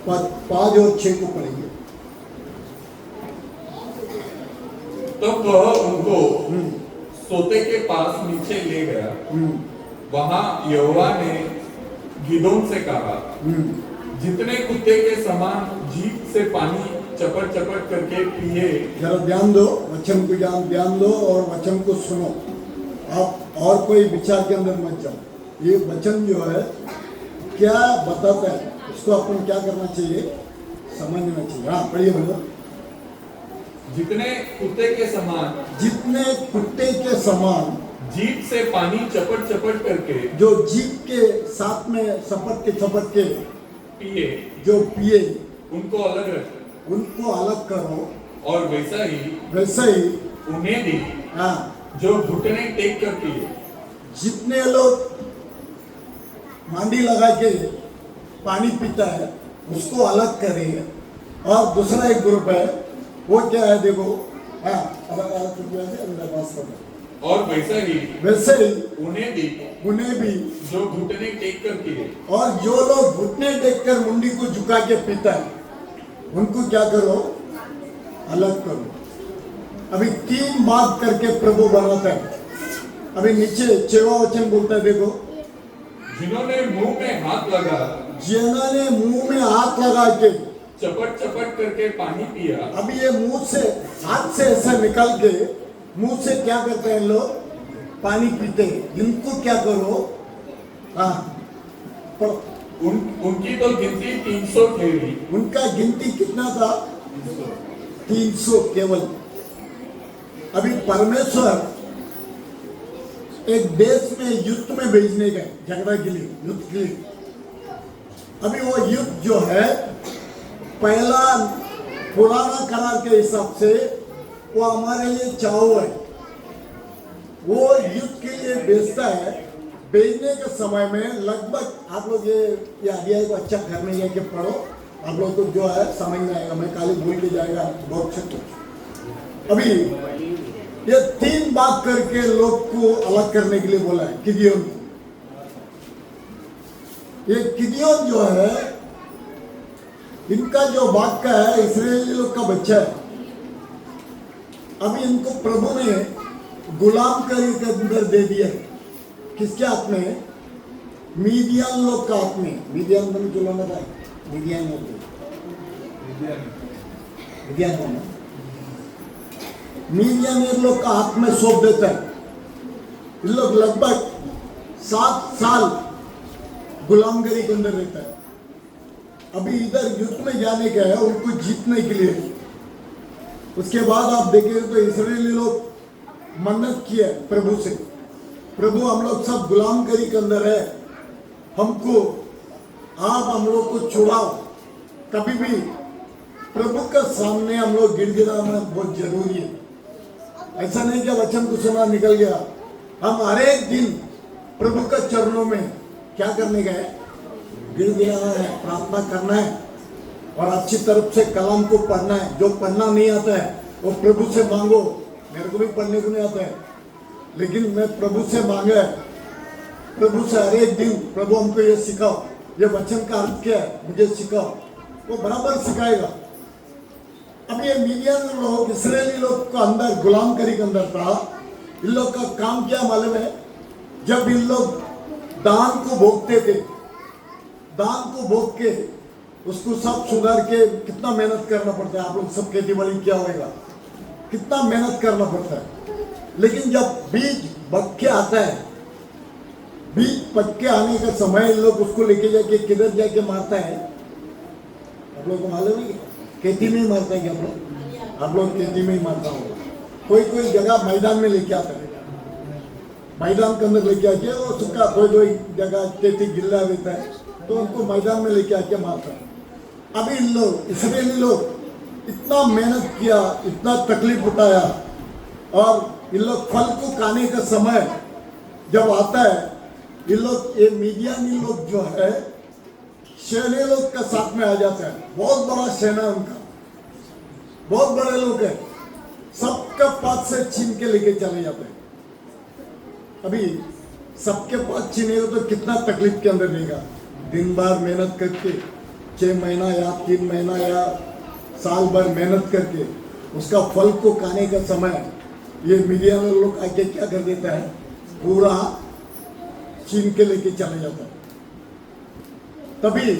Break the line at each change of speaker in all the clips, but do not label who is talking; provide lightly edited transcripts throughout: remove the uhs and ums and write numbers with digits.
5 और 6 को पढ़ेंगे।
तब वह उनको सोते के पास नीचे ले गया। वहां यहोवा ने गिदोन से कहा, जितने कुत्ते के समान जीभ से पानी चपट चपट करके पिए।
जरा ध्यान दो, वचन को ध्यान दो और वचन को सुनो। आप और कोई विचार के अंदर मत जाओ। ये वचन जो है क्या बताता है, उसको अपन क्या करना चाहिए, समझना चाहिए। हाँ पढ़िए बोलो।
जितने कुत्ते के समान,
जितने कुत्ते के समान
जीभ से पानी चपट चपट करके,
जो जीभ के साथ में सपट के
पिए,
जो पिए,
उनको अलग रखो,
उनको अलग करो।
और वैसा ही
उन्हें
दी,
हाँ,
जो घुटने टेक कर पिए।
जितने लोग मांडी लगा के पानी पीता है उसको अलग करें। और दूसरा एक ग्रुप है, वो क्या है देखो। हाँ
और वैसा ही उन्हें भी, जो घुटने टेक कर पिए।
और जो लोग घुटने टेक कर मुंडी को झुका के पीता है उनको क्या करो, अलग करो। अभी 3 बात करके प्रभु बनाता है। अभी नीचे 6वां वचन बोलता है देखो,
जिन्होंने मुंह में हाथ लगा,
जिन्होंने मुंह में हाथ लगा के
चपट चपट करके पानी पिया।
अभी ये मुंह से हाथ से ऐसा निकल के मुंह से क्या करते हैं लोग, पानी पीते हैं। इनको क्या करो, हाँ
उनकी तो गिनती 300 ठहरी।
उनका गिनती कितना था, 300 केवल। अभी परमेश्वर एक देश में युद्ध में भेजने गए, झगड़ा के लिए, युद्ध के लिए। अभी वो युद्ध जो है पहला पुराना करार के हिसाब से वो हमारे लिए चाव है। वो युद्ध के लिए भेजता है। भेजने के समय में लगभग आप लोग ये अध्याय को अच्छा करने जाके पढ़ो, आप लोग को जो है समझ में आएगा। मैं खाली भूल के जाएगा बहुत कुछ। अभी ये 3 बात करके लोग को अलग करने के लिए बोला है गिदियोन। ये गिदियोन जो है, इनका जो वाक्य है इस्राएली लोग का बच्चा है। अभी इनको प्रभु ने गुलाम करी के अंदर दे दिया है। किसके हाथ में, मीडियन लोग का हाथ में। मीडियन बन जो लोग था, मीडियन लोग का हाथ में सौंप देता है। इन लोग लगभग 7 साल गुलामगिरी के अंदर रहता है। अभी इधर युद्ध में जाने का है उनको जीतने के लिए। उसके बाद आप देखेंगे तो इस्राएली लोग मन्नत किया प्रभु से, प्रभु हम लोग सब गुलामगिरी के अंदर है, हमको आप हम लोग को छुड़ाओ। कभी भी प्रभु के सामने हम लोग गिड़गिड़ाना बहुत जरूरी है। ऐसा नहीं कि वचन को सुना निकल गया। हम हर एक दिन प्रभु के चरणों में क्या करने गए, गिड़गिड़ाना है, प्रार्थना करना है और अच्छी तरफ से कलाम को पढ़ना है। जो पढ़ना नहीं आता है वो प्रभु से मांगो। मेरे को भी पढ़ने को नहीं आता है, लेकिन मैं प्रभु से मांगा है। प्रभु से हर एक दिन, प्रभु हमको ये सिखाओ, ये वचन का अर्थ क्या है मुझे सिखाओ। वो बराबर सिखाएगा। अब ये मीडियन लोग, इस्राएली लोग को अंदर गुलामगिरी के अंदर था। इन लोग का काम क्या मालूम है, जब इन लोग दान को भोगते थे, दान को भोग के उसको सब सुधार के कितना मेहनत करना पड़ता है। आप लोग सब खेती बाड़ी क्या होगा, कितना मेहनत करना पड़ता है। लेकिन जब बीज पक के आता है, बीज पक के आने का समय इन लोग उसको लेके जाके किधर जाके मारता है, आप लोग को मालूम है? खेती में ही मारता है क्या आप लोग खेती में ही मारता होगा। कोई कोई जगह मैदान में लेके आता है, मैदान के अंदर लेके आके वो सुखा, कोई जगह खेती गिल्ला रहता है तो उनको मैदान में लेके आके मारता है। अभी इन लोग इस्राएली लोग इतना मेहनत किया, इतना तकलीफ उठाया, और इन लोग फल को खाने का समय जब आता है, इन लोग ये मीडियानी लोग जो है सेना लोग का साथ में आ जाता है। बहुत बड़ा सेना उनका, बहुत बड़े लोग है, सबका पास से छीन के लेके चले जाते हैं। अभी सबके पास छीनेगा तो कितना तकलीफ के अंदर रहेगा। दिन भर मेहनत करके 6 महीना या 3 महीना या साल भर मेहनत करके उसका फल को खाने का समय ये मीडिया में लोग आके क्या कर देता है, पूरा छीन के लेके चले जाता है। तभी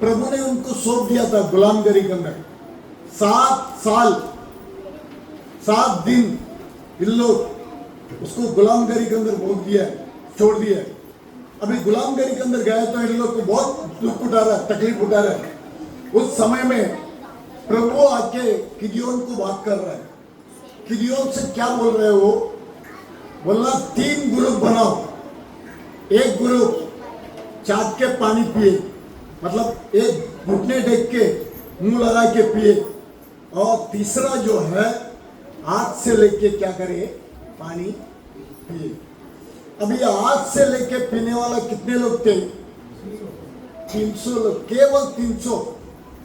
प्रभु ने उनको सौंप दिया था गुलामगिरी के अंदर। 7 साल 7 दिन इन लोग उसको गुलामगिरी के अंदर भोग दिया है, छोड़ दिया है। अभी गुलामगिरी के अंदर गया तो इन लोग को बहुत दुख उठा रहा है, तकलीफ उठा रहा है। उस समय में प्रभु आके गिदोन को बात कर रहा है। गिदोन से क्या बोल रहे हो? बोलना 3 ग्रुप बनाओ। एक ग्रुप चाट के पानी पिए, मतलब एक घुटने टेक के मुंह लगा के पिए, और तीसरा जो है हाथ से लेके क्या करे, पानी पिए। अभी हाथ से लेके पीने वाला कितने लोग थे? 300 लोग, केवल 300।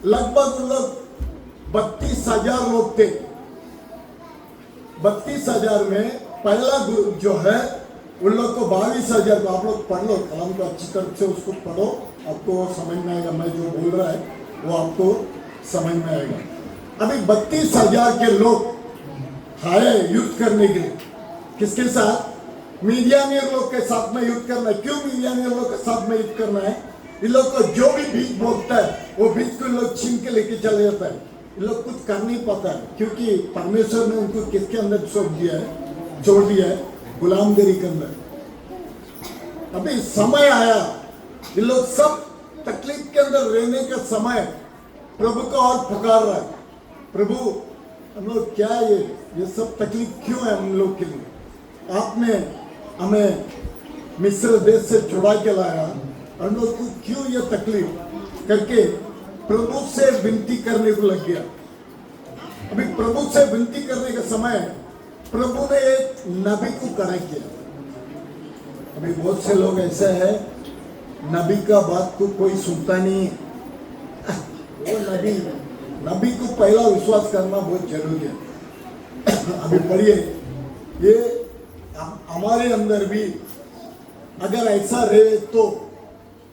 लगभग उन लोग 32,000 लोग थे। 32,000 में पहला ग्रुप जो है उन लोग को 22,000 को, आप लोग पढ़ लो कलाम को अच्छी तरह से, उसको पढ़ो, आपको समझ में आएगा। मैं जो बोल रहा है वो आपको समझ में आएगा। अभी 32,000 के लोग आए युद्ध करने के लिए। किसके साथ? मीडियानियर लोग के साथ में युद्ध करना है। क्यों मीडियानियर लोग के साथ में युद्ध करना है? इन लोग को जो भी बीज बोलता है वो बीज को इन लोग छीन के लेके चले जाता है। इन लोग कुछ कर नहीं पाता है, क्योंकि परमेश्वर ने उनको किसके अंदर सौंप दिया है, छोड़ दिया है, गुलामगिरी के अंदर। अभी समय आया, इन लोग सब तकलीफ के अंदर रहने का समय प्रभु को और पुकार रहा है। प्रभु हम लोग क्या है, ये सब तकलीफ क्यों है हम लोग के लिए? आपने हमें मिस्र देश से छुड़ा के लाया, हम लोग को क्यों ये तकलीफ करके प्रभु से विनती करने को लग गया। अभी प्रभु से विनती करने का समय प्रभु ने एक नबी को खड़ा किया। अभी बहुत से लोग ऐसे हैं, नबी का बात को कोई सुनता नहीं है। वो नबी को पहला विश्वास करना बहुत जरूरी है। अभी पढ़िए, ये हमारे अंदर भी अगर ऐसा रहे तो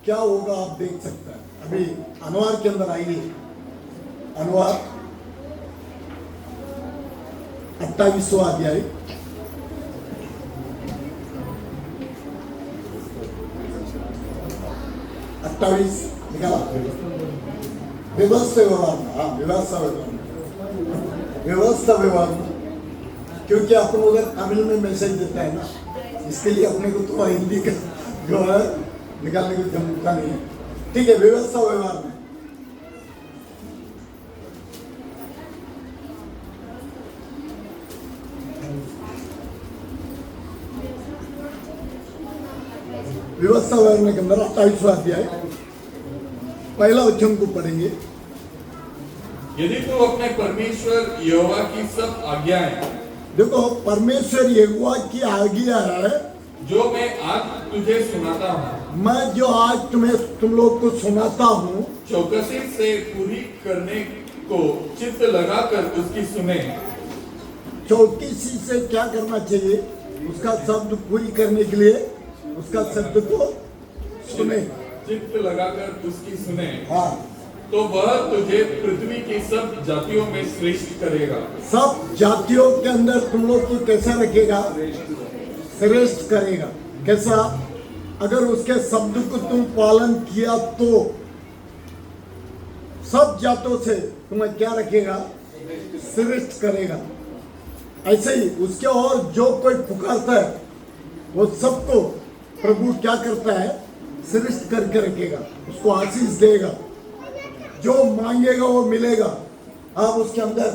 क्या होगा आप देख सकते हैं। अभी अनवार के अंदर आइए, अनवार 28वां अध्याय, निकाला, व्यवस्था व्यवहार में। हाँ, व्यवस्था व्यवहार में, क्योंकि अपन उधर तमिल में मैसेज देता है ना, इसके लिए अपने को तो हिंदी का जो है निकालने की जरूरत नहीं है। ठीक है, व्यवस्था व्यवहार में व्यवस्था व्यवहार के अंदर 28वां अध्याय पहला वचन को पढ़ेंगे।
यदि तू अपने परमेश्वर यहोवा की सब आज्ञाएं,
देखो परमेश्वर यहोवा की आज्ञा है
जो मैं आज तुझे सुनाता हूँ,
मैं जो आज तुम लोग को सुनाता हूँ,
चौकसी से पूरी करने को चित्त लगाकर उसकी सुने।
चौकसी से क्या करना चाहिए? उसका शब्द पूरी करने के लिए उसका शब्द को सुने,
चित्त लगाकर उसकी सुने।
हाँ,
तो वह तुझे पृथ्वी की सब जातियों में श्रेष्ठ करेगा।
सब जातियों के अंदर तुम लोग को कैसा रखेगा? श्रेष्ठ करेगा। कैसा? अगर उसके शब्द को तुम पालन किया तो सब जातों से तुम्हें क्या रखेगा? श्रेष्ठ करेगा। ऐसे ही उसके और जो कोई पुकारता है वो सबको प्रभु क्या करता है? श्रेष्ठ करके रखेगा, उसको आशीष देगा। जो मांगेगा वो मिलेगा। आप उसके अंदर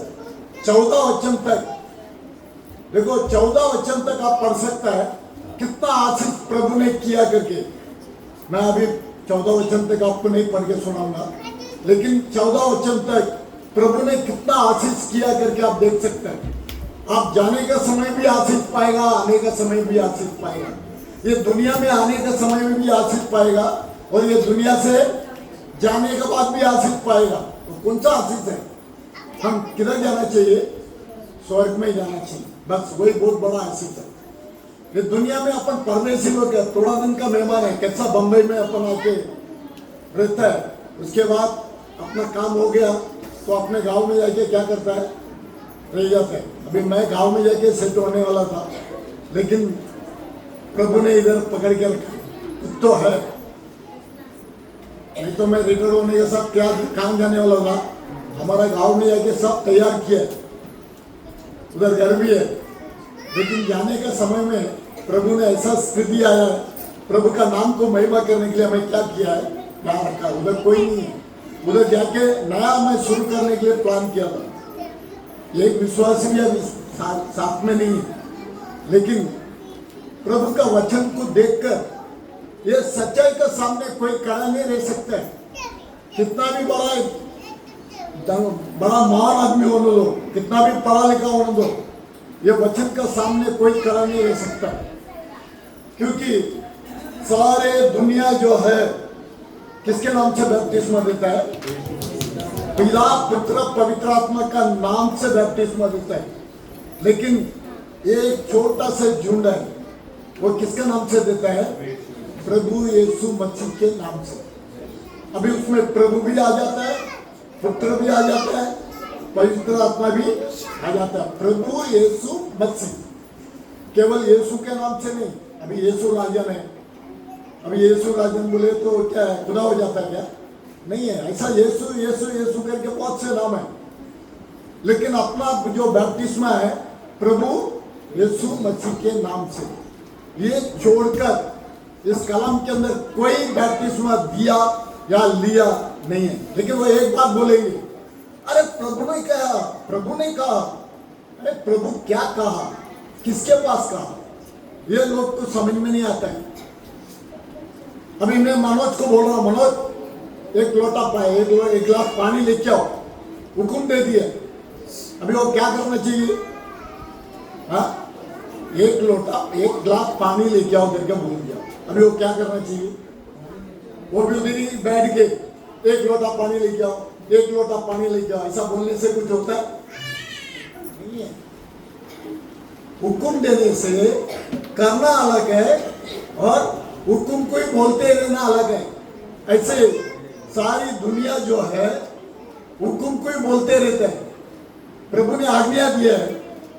14 वचन तक देखो, 14 वचन तक आप पढ़ सकता है कितना आशीष प्रभु ने किया करके। मैं अभी 14 वचन तक आपको नहीं पढ़ के सुनाऊंगा, लेकिन 14 वचन तक प्रभु ने कितना आशीष किया करके आप देख सकते हैं। आप जाने का समय भी आशीष पाएगा, आने का समय भी आशीष पाएगा। ये दुनिया में आने का समय में भी आशीष पाएगा, और ये दुनिया से जाने के बाद भी आशीष पाएगा। तो कौन सा आशीष है? हम किधर जाना चाहिए? स्वर्ग में जाना चाहिए, बस वही बहुत बड़ा आशीष है। ये दुनिया में अपन परदेसी लोग थोड़ा दिन का मेहमान है। कैसा बम्बई में अपन आके रहता है, उसके बाद अपना काम हो गया तो अपने गांव में जाके क्या करता है, रह जाता है। अभी मैं गांव में जाके सेट होने वाला था, लेकिन प्रभु ने इधर पकड़ के रखा। कुछ तो है, नहीं तो मैं रिटायर होने के साथ क्या काम जाने वाला था। हमारा गांव में जाके सब तैयार किया, उधर घर भी है, लेकिन जाने के समय में प्रभु ने ऐसा स्थिति आया, प्रभु का नाम को महिमा करने के लिए हमें क्या किया है, यहाँ रखा। उधर कोई नहीं है, उधर जाके नया मैं शुरू करने के लिए प्लान किया था। एक विश्वासी भी अभी साथ में नहीं है, लेकिन प्रभु का वचन को देखकर ये सच्चाई के सामने कोई खड़ा नहीं रह सकता है। कितना भी बड़ा महान आदमी होने दो, कितना भी पढ़ा लिखा होने दो, ये वचन का सामने कोई खड़ा नहीं रह सकता। क्योंकि सारे दुनिया जो है किसके नाम से बपतिस्मा देता है? पिता पुत्र पवित्र आत्मा का नाम से बपतिस्मा देता है। लेकिन एक छोटा सा झुंड है, वो किसके नाम से देता है? प्रभु यीशु मसीह के नाम से। अभी उसमें प्रभु भी आ जाता है, पुत्र भी आ जाता है, पवित्र आत्मा भी आ जाता है। प्रभु यीशु मसीह, केवल यीशु के नाम से नहीं। अभी यीशु राजन है, अभी यीशु राजन बोले तो क्या है, खुदा हो जाता है क्या? नहीं है। ऐसा यीशु यीशु यीशु करके बहुत से नाम है, लेकिन अपना जो बपतिस्मा है प्रभु यीशु मसीह के नाम से। ये छोड़कर इस कलम के अंदर कोई बपतिस्मा दिया या लिया नहीं है। लेकिन वो एक बात बोलेंगे, अरे प्रभु ने कहा, प्रभु ने कहा। अरे प्रभु क्या कहा, किसके पास कहा, ये लोग को समझ में नहीं आता है। अभी मैं मनोज को बोल रहा हूं, मनोज एक लोटा पाए, एक गिलास पानी लेके आओ, हुक्म दे दिया। अभी वो क्या करना चाहिए? हाँ, एक गिलास पानी लेके आओ करके बोल दिया। अभी वो क्या करना चाहिए? वो भी उधर ही बैठ के एक लोटा पानी लेके आओ, एक लोटा पानी लेके आओ, ऐसा बोलने से कुछ होता है? नहीं है। हुक्म देने से करना अलग है और हुक्म को ही बोलते रहना अलग है। ऐसे सारी दुनिया जो है हुक्म को ही बोलते रहते हैं। प्रभु ने आज्ञा दिया है,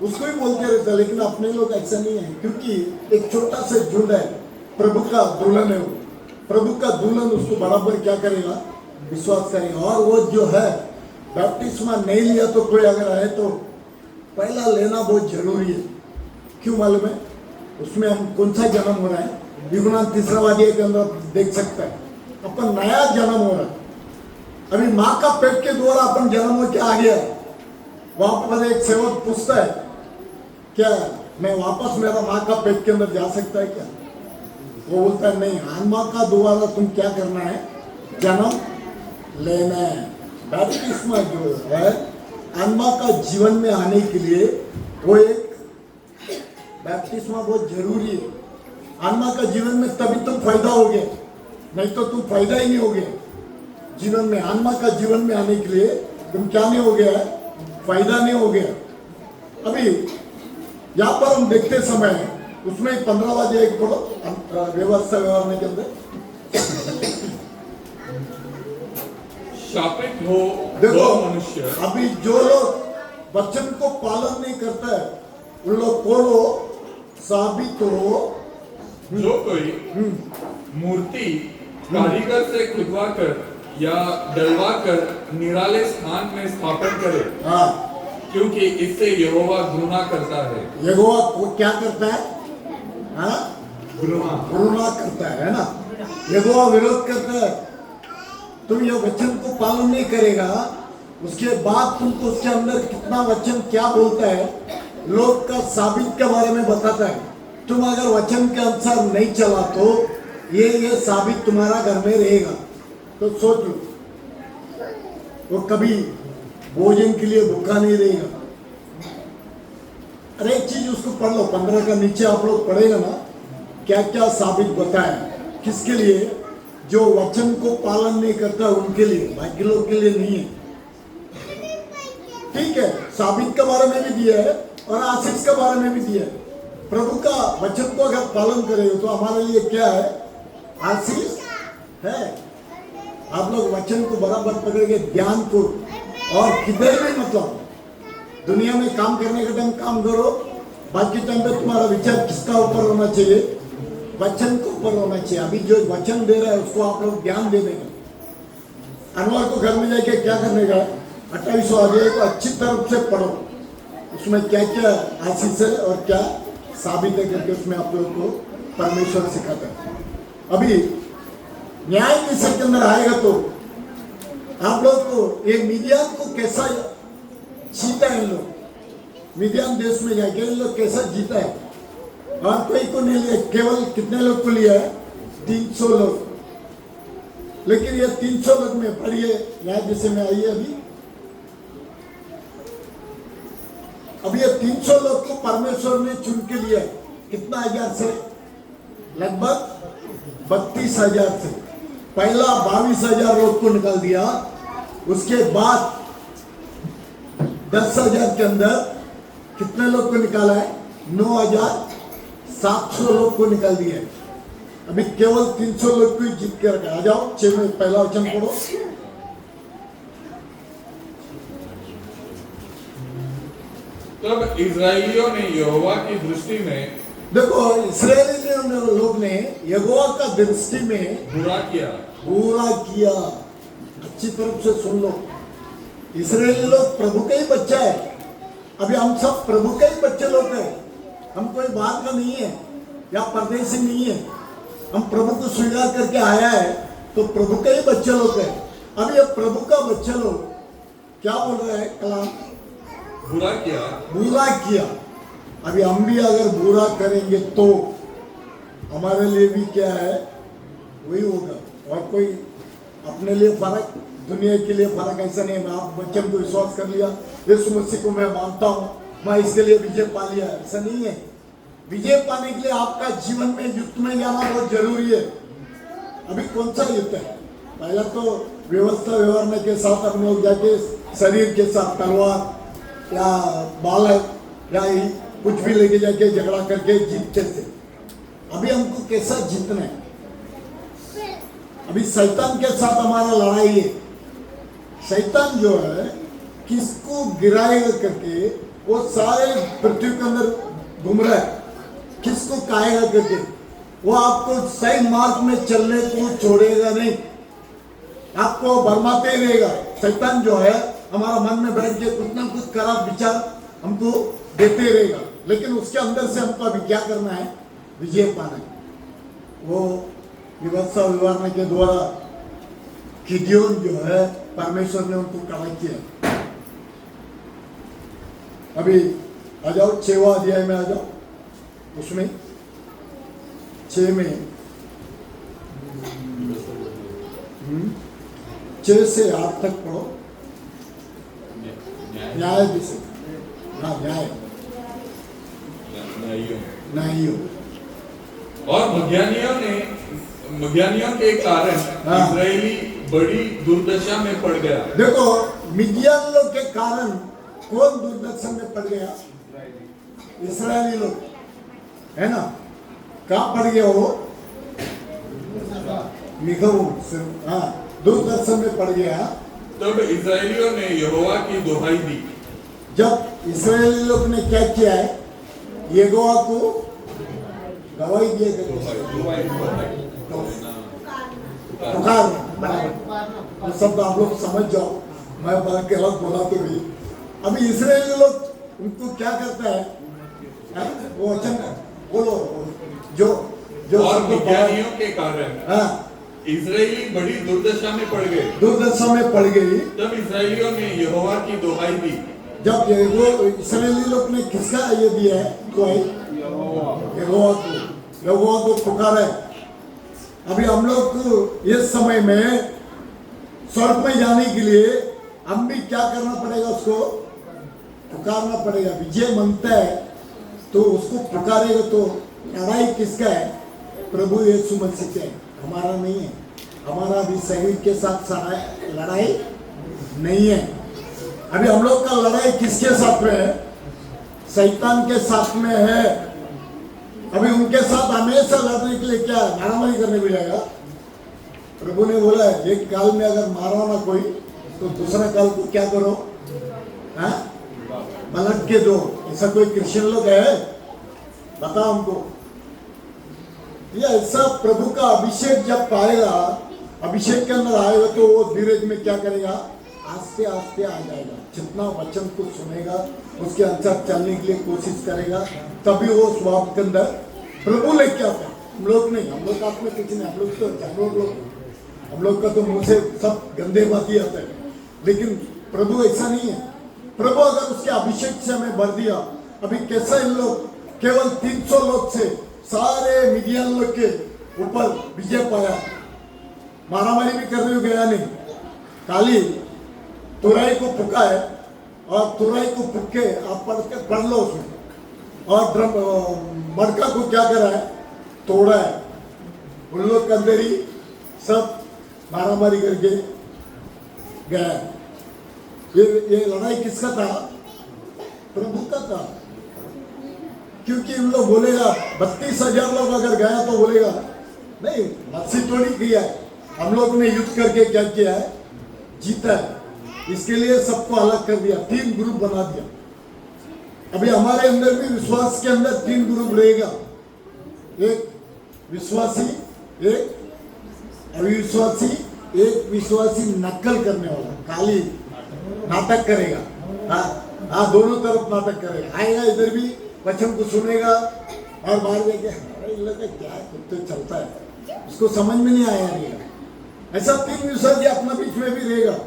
उसको ही बोलते रहते हैं, लेकिन अपने लोग ऐसा नहीं है। क्योंकि एक छोटा सा झुंड है, प्रभु का दुल्हन है वो। प्रभु का दुल्हन उसको बराबर क्या करेगा? विश्वास करेगा। और वो जो है बपतिस्मा नहीं लिया तो कोई अगर है तो पहला लेना बहुत जरूरी है। क्यों मालूम है? उसमें हम कौन सा जन्म हो रहा है? यूहन्ना 3 अध्याय के अंदर देख सकते हैं, अपन नया जन्म हो रहा है। अभी माँ का पेट के द्वारा अपन जन्म हो के आ गया। वहां पर एक सेवक पूछता है, क्या मैं वापस मेरा माँ का पेट के अंदर जा सकता है क्या? वो बोलता है नहीं, आत्मा का द्वारा तुम क्या करना है? जन्म लेना है। बैप्टिस्मा जो है आत्मा का जीवन में आने के लिए वो एक बैप्टिस्मा बहुत जरूरी है। आत्मा का जीवन में तभी तुम फायदा हो गए, नहीं तो तुम फायदा ही नहीं हो गए जीवन में। आत्मा का जीवन में आने के लिए तुम क्या नहीं हो गया है? फायदा नहीं हो गया। अभी यहाँ पर हम देखते समय उसमें 15वां अध्याय पढ़ो, व्यवस्था व्यवहार के अंदर
शापित हो
देखो
वो मनुष्य।
अभी जो लोग वचन को पालन नहीं करता है उन लोग को साबित हो।
जो कोई मूर्ति कारीगर से खुदवा कर या डलवा कर निराले स्थान में स्थापन करे,
हाँ,
क्योंकि इससे यहोवा घृणा करता है।
यहोवा को क्या करता है? हाँ,
घृणा
करता है ना। यहोवा विरोध करता है। तुम ये वचन को पालन नहीं करेगा, उसके बाद तुमको उसके अंदर कितना वचन क्या बोलता है लोग का साबित के बारे में बताता है। तुम अगर वचन के अनुसार नहीं चला तो ये साबित तुम्हारा घर में रहेगा। तो सोच लो, वो कभी भोजन के लिए भूखा नहीं रहेगा। अरे एक चीज उसको पढ़ लो, 15 का नीचे आप लोग पढ़ेगा ना, क्या क्या साबित बताया। किसके लिए? जो वचन को पालन नहीं करता उनके लिए, बाकी लोग के लिए नहीं है। ठीक है, साबित के बारे में भी दिया है और आशीष के बारे में भी दिया है। प्रभु का वचन को अगर पालन करेंगे तो हमारे लिए क्या है? आशीष है। आप लोग वचन को बराबर पकड़ के ध्यान को, और किधर भी मतलब दुनिया में काम करने के टाइम काम करो, बाकी टाइम पे तुम्हारा विचार किसका ऊपर होना चाहिए? वचन के ऊपर होना चाहिए। अभी जो वचन दे रहा है उसको आप लोग ध्यान देने का। अनवर को घर में जाके क्या करने का? 28 अध्याय को अच्छी तरफ से पढ़ो, उसमें क्या क्या आशीष है और क्या साबित है करके उसमें आप लोग को परमेश्वर सिखाता है। अभी न्याय विषय के अंदर आएगा तो आप लोग को ये मिडियान को कैसा जीता है, इन लोग मिडियान देश में जाके इन लोग कैसा जीता है, और कोई को नहीं लिया, केवल कितने लोग को लिया है? 300 लोग। लेकिन ये 300 लोग में पढ़िए न्याय विषय में आइए। अभी ये 300 लोग को परमेश्वर ने चुन के लिया। कितना हजार से? लगभग 32,000 से। पहला 22,000 लोग को निकाल दिया, उसके बाद 10,000 के अंदर कितने लोग को निकाला है? 9,700 लोग को निकाल दिया है। अभी केवल 300 लोग को ही जीत के रखा। आ जाओ 6 में पहला वचन पढ़ो।
तब इजरायलियों ने यहोवा की दृष्टि में,
देखो इस्राएली लोग ने यहोवा का दृष्टि में
बुरा किया।
अच्छी तरफ से सुन लो, इस्राएली लोग प्रभु का ही बच्चा है। अभी हम सब प्रभु के ही बच्चे लोग हैं, हम कोई बाहर का नहीं है या परदेशी नहीं है। हम प्रभु को स्वीकार करके आया है तो प्रभु के ही बच्चे लोग हैं। अभी ये प्रभु का बच्चे लोग क्या बोल रहे हैं? कलाम बुरा किया। अभी हम भी अगर बुरा करेंगे तो हमारे लिए भी क्या है? वही होगा। और कोई अपने लिए फर्क, दुनिया के लिए फर्क ऐसा नहीं है। मैं आप वचन को विश्वास कर लिया, यीशु मसीह को मैं मानता हूँ, मैं इसके लिए विजय पा लिया, ऐसा नहीं है। विजय पाने के लिए आपका जीवन में युद्ध में जाना बहुत जरूरी है। अभी कौन सा युद्ध है? पहला तो व्यवस्था व्यवहार के साथ हम लोग जाके शरीर के साथ तलवार या बालक या कुछ भी लेके जाके झगड़ा करके जीतते थे। अभी हमको कैसा जीतना है? अभी शैतान के साथ हमारा लड़ाई है। शैतान जो है किसको गिराएगा करके वो सारे पृथ्वी के अंदर घूम रहा है, किसको खाएगा करके। वो आपको सही मार्ग में चलने को छोड़ेगा नहीं, आपको भरमाते ही रहेगा। शैतान जो है हमारा मन में बैठ के कुछ ना कुछ खराब विचार हमको देते रहेगा, लेकिन उसके अंदर से हमको अभी क्या करना है? विजय पाना है। वो व्यवस्था विवरण के द्वारा गिदोन जो है परमेश्वर ने उनको खड़ा किया। अभी आ जाओ 6वां अध्याय में आ जाओ, उसमें 6 में 6 से 8 तक पढ़ो। न्याय विषय, न्याय
और मध्यानियों के कारण इजरायली बड़ी दुर्दशा में पड़ गया।
देखो मिडियान लोग के कारण कौन दुर्दशा में पड़ गया? इस्राएली लोग, है ना? कहाँ पड़ गया वो? दुर्दशा में पड़ गया।
तब इजरायलियों ने यहोवा की दुहाई दी।
जब इस्राएली लोग ने क्या किया है? यहोवा को गवाही दिए, पुकार। तो सब आप लोग समझ जाओ, मैं बड़ा के अलग बोला तो भी। अभी इस्राएली लोग उनको क्या करता है? वो वचन बोलो जो
और मिद्यानियों के कारण इजरायली बड़ी दुर्दशा में पड़ गए। तब इजरायलियों ने यहोवा की दुहाई दी।
जब इस्राएली लोग ने किसका ये दिया है? दुहाई यहोवा को पुकारा है। अभी हम लोग को इस समय में स्वर्ग में जाने के लिए हम भी क्या करना पड़ेगा? उसको पुकारना पड़ेगा। विजय मांगता है तो उसको पुकारेगा। तो लड़ाई किसका है? प्रभु यीशु मसीह का है, हमारा नहीं है। हमारा भी शरीर के साथ लड़ाई नहीं है। अभी हम लोग का लड़ाई किसके साथ में है? शैतान के साथ में है। अभी उनके साथ हमेशा लड़ने के लिए क्या मारामारी करने को जाएगा? प्रभु ने बोला एक काल में अगर मारो ना कोई तो दूसरा काल को क्या करो, हाँ? पलट के दो। ऐसा कोई क्रिश्चियन लोग है? बताओ हमको। ये ऐसा प्रभु का अभिषेक जब पाएगा, अभिषेक के अंदर आएगा तो वो धीरे में क्या करेगा, आस्ते आस्ते आ जाएगा। जितना वचन को सुनेगा उसके अनुसार चलने के लिए कोशिश करेगा, तभी वो स्वभाव के अंदर प्रभु लेके आता है। हम लोग नहीं, हम लोग आप में कुछ नहीं, हम लोग तो जानवर लोग, हम लोग का तो मुंह से सब गंदे बात ही आता है। लेकिन प्रभु ऐसा नहीं है। प्रभु अगर उसके अभिषेक से हमें भर दिया, अभी कैसा इन लोग केवल 300 लोग से सारे मिडियन लोग के ऊपर विजय पाया, मारामारी भी करने को गया नहीं, खाली तुराई को फूका है। और तुराई को फूक के आप पढ़ लो उसमें, और ड्रम मडका को क्या करा है, तोड़ा है। उन लोग के अंदर ही सब मारामारी करके गया। ये लड़ाई किसका था? प्रभु का था। क्योंकि इन लोग बोलेगा 32,000 लोग अगर गया तो बोलेगा नहीं, मस्जिद थोड़ी किया है, हम लोग ने युद्ध करके क्या किया है, जीता है। इसके लिए सबको अलग कर दिया, 3 ग्रुप बना दिया। अभी हमारे अंदर भी विश्वास के अंदर 3 ग्रुप रहेगा, एक विश्वासी, एक अविश्वासी, एक विश्वासी नकल करने वाला, खाली नाटक करेगा। हाँ, दोनों तरफ नाटक करेगा। आएगा इधर भी वचन को सुनेगा और बाहर जाके अरे इन लोग क्या कुत्ते चलता है, उसको समझ में नहीं आया रहेगा। ऐसा 3 विश्वासी अपना बीच में भी रहेगा।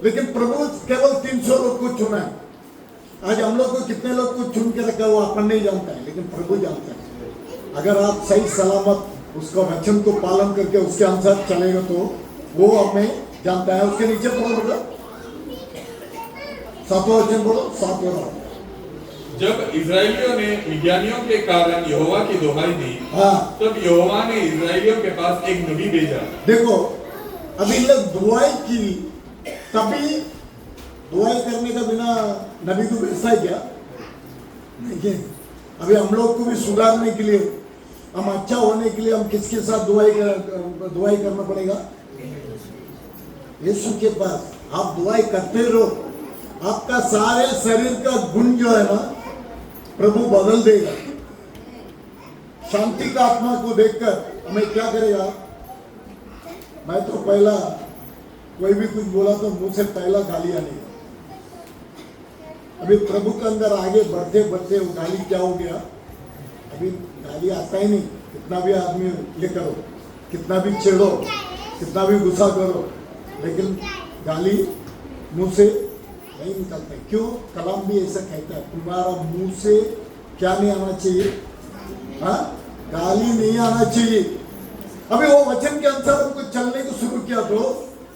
लेकिन प्रभु केवल 300 लोग को चुना है। आज हम लोग को कितने लोग को चुन के रखा वो अपन नहीं जानता है, लेकिन प्रभु जानता है। अगर आप सही सलामत उसका वचन को पालन करके उसके अनुसार चलेगा तो वो हमें जानता है। उसके नीचे पढ़ो, मतलब 7वां वचन बोलो, 7वां।
जब इजरायलियों ने मिद्यानियों के कारण यहोवा की दुहाई दी,
हाँ,
तब यहोवा ने इजरायलियों के पास एक नबी भेजा।
देखो अभी लोग दुआई की, तभी दुआई करने का बिना नबी को भेजता है क्या? देखिए अभी हम लोग को भी सुधारने के लिए, हम अच्छा होने के लिए हम किसके साथ दुआई करना पड़ेगा? यीशु के पास। आप दुआई करते रहो, आपका सारे शरीर का गुण जो है ना प्रभु बदल देगा। शांति का आत्मा को देखकर हमें क्या करेगा? मैं तो पहला कोई भी कुछ बोला तो मुंह से पहला गालियां नहीं। अभी प्रभु के अंदर आगे बढ़ते बढ़ते वो गाली क्या हो गया? अभी गाली आता ही नहीं। कितना भी आदमी ये करो, कितना भी छेड़ो, कितना भी गुस्सा करो, लेकिन गाली मुंह से नहीं निकलता। क्यों? कलाम भी ऐसा कहता है, तुम्हारा मुंह से क्या नहीं आना चाहिए? हाँ, गाली नहीं आना चाहिए। अभी वो वचन के अनुसार हमको चलने को शुरू किया तो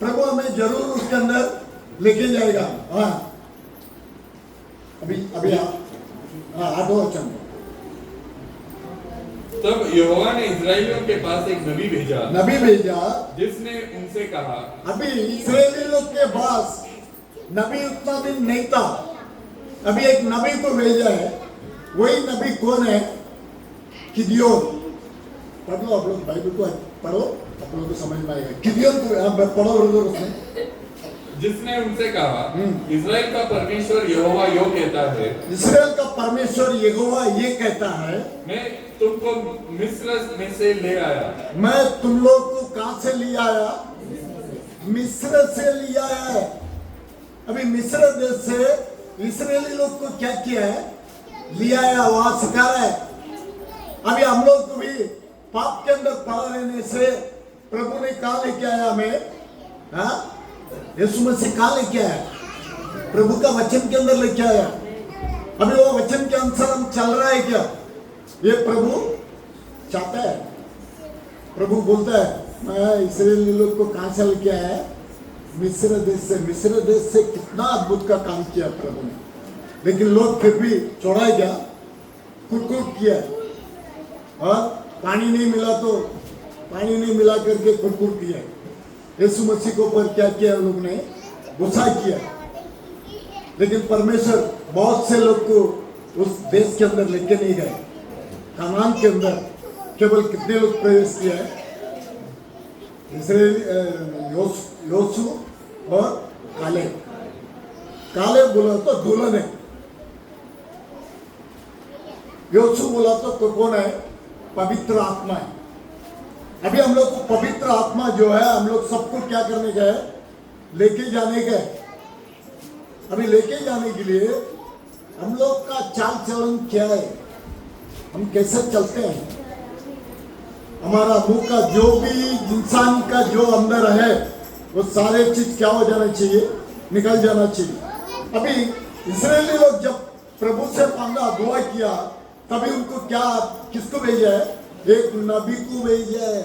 प्रभु हमें जरूर उसके अंदर लेके जाएगा। हाँ, अभी 8वां वचन।
तब यहोवा ने इजरायलियों के पास एक नबी भेजा, जिसने उनसे कहा।
अभी इस्राएली लोग के पास नबी उतना दिन नहीं था, अभी एक नबी को भेजा है। वही नबी कौन है? गिदयोन। पढ़ लो आप लोग, बाइबल को पढ़ो, आप लोगों को समझ में आएगा। गिदयोन को पढ़ो ब्रदर। उसने
जिसने उनसे कहा, इस्राएल का परमेश्वर यहोवा यो कहता है,
इस्राएल का परमेश्वर यहोवा ये कहता है,
मैं तुमको मिस्र में से ले आया।
मैं तुम लोग को कहां से ले आया? मिस्र से ले आया है। अभी मिस्र देश से इस्राएली लोग को क्या किया है? लिया आया, वहां सिखा रहा है। अभी हम लोग को भी पाप के अंदर पड़ा रहने से प्रभु ने कहा लेके आया हमें? हाँ, यीशु मसीह कहा लेके आया? प्रभु का वचन के अंदर लेके आया। अभी वो वचन के अनुसार हम चल रहा है क्या? ये प्रभु चाहता है। प्रभु बोलता है मैं इस्राएली लोग को कहां से लेके आया? मिस्र देश से। मिस्र देश से कितना अद्भुत का काम किया प्रभु ने, लेकिन लोग फिर भी छोड़ा क्या? कुट किया। और पानी नहीं मिला तो पानी नहीं मिला करके कुट किया। यीशु मसीह को ऊपर क्या किया? लोग ने गुस्सा किया। लेकिन परमेश्वर बहुत से लोग को उस देश के अंदर लेके नहीं गए। कनान के अंदर केवल कितने लोग प्रवेश किया है? इसराइली योसु और काले काले बोला तो दुल्हन है, योसु बोला तो कौन है? पवित्र आत्मा है। अभी हम लोग को पवित्र आत्मा जो है हम लोग सबको क्या करने का है? लेके जाने का है। अभी लेके जाने के लिए हम लोग का चाल चलन क्या है, हम कैसे चलते हैं, हमारा मुंह का जो भी इंसान का जो अंदर है वो सारे चीज क्या हो जाना चाहिए? निकल जाना चाहिए। अभी इस्राएली लोग जब प्रभु से मांगा, दुआ किया, तभी उनको क्या किसको भेजा है? एक नबी को भेजा है।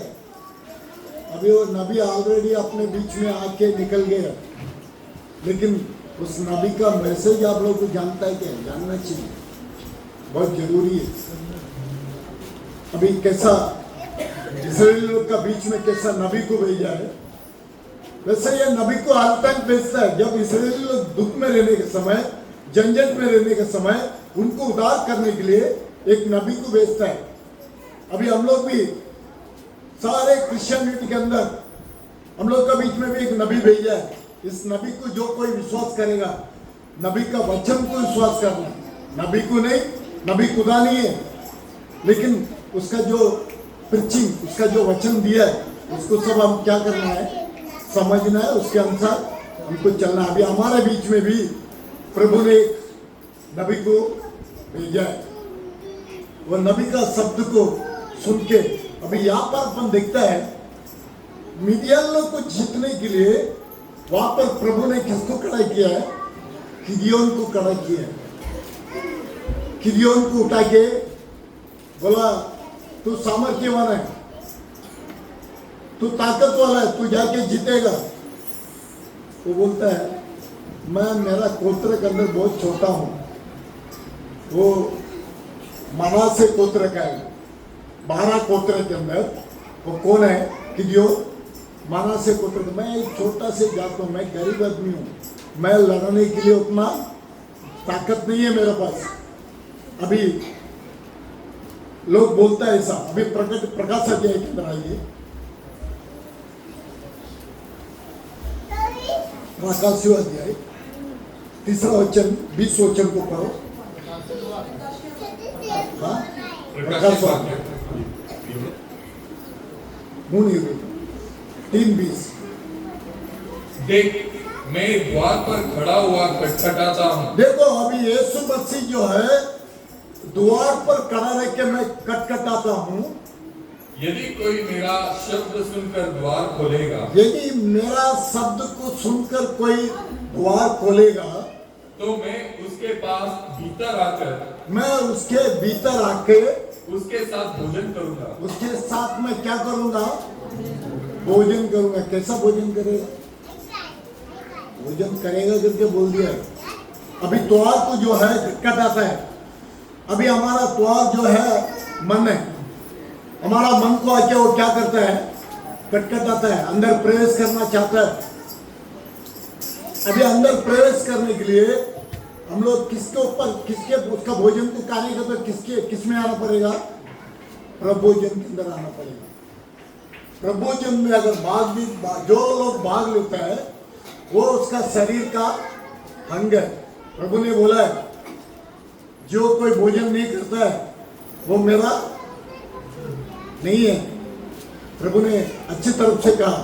अभी वो नबी ऑलरेडी अपने बीच में आके निकल गए, लेकिन उस नबी का मैसेज आप लोग को जानता है क्या? जानना चाहिए, बहुत जरूरी है। अभी कैसा इस्राएली लोग का बीच में कैसा नबी को भेजा है, वैसे ये नबी को हर टाइम भेजता है। जब इस्राएली लोग दुख में रहने के समय, झंझट में रहने के समय, उनको उद्धार करने के लिए एक नबी को भेजता है। अभी हम लोग भी सारे क्रिश्चियनिटी के अंदर हम लोग का बीच में भी एक नबी भेजा है। इस नबी को जो कोई विश्वास करेगा, नबी का वचन को विश्वास करना, नबी को नहीं, नबी खुदा नहीं है, लेकिन उसका जो प्रीचिंग, उसका जो वचन दिया है, उसको सब हम क्या करना है? समझना है, उसके अनुसार हमको चलना है। अभी हमारे बीच में भी प्रभु ने एक नबी को भेजा है। वो नबी का शब्द को सुन के अभी यहाँ पर अपन देखता है, मिडियन लोग को जीतने के लिए वहां पर प्रभु ने किसको खड़ा किया है? गिदियोन को खड़ा किया है। गिदियोन को उठा के बोला, तू सामर्थ्यवान है, तू ताकत वाला है, तू जाके जीतेगा। वो बोलता है, मैं मेरा गोत्र के अंदर बहुत छोटा हूं। वो मनासे गोत्र का है, 12 गोत्र के अंदर वो कौन है? गिदियोन मनासे गोत्र का। मैं एक छोटा से जात हूं, मैं गरीब आदमी हूं, मैं लड़ने के लिए उतना ताकत नहीं है मेरे पास। अभी लोग बोलता है ऐसा। अभी प्रकाश अध्याय के अंदर आइए, प्रकाश अध्याय 3 वचन 20 वचन को पढ़ो। प्रकाश 3:20।
देख, मैं द्वार पर खड़ा हुआ खटखटाता हूँ।
देखो अभी यीशु मसीह जो है द्वार पर खड़ा रह के मैं खटखटाता हूँ।
यदि कोई मेरा शब्द सुनकर द्वार खोलेगा,
यदि मेरा शब्द को सुनकर कोई द्वार खोलेगा,
तो मैं उसके पास भीतर आकर,
मैं उसके भीतर आके
उसके साथ भोजन करूंगा।
उसके साथ में क्या करूंगा? भोजन करूंगा। कैसा भोजन करेगा? भोजन करेगा करके बोल दिया है। अभी द्वार को जो है खटखटाता है। अभी हमारा द्वार जो है मन है, हमारा मन को आके वो क्या करता है? खटखटाता है, अंदर प्रवेश करना चाहता है। अभी अंदर प्रवेश करने के लिए हम लोग किसके ऊपर, किसके उसका भोजन को खाने का तो किस में आना पड़ेगा? प्रभोजन के अंदर आना पड़ेगा। प्रभोजन में अगर जो लोग भाग लेता है वो उसका शरीर का अंग है। प्रभु ने बोला है, जो कोई भोजन नहीं करता है वो मेरा नहीं है। प्रभु ने अच्छी तरफ से कहा,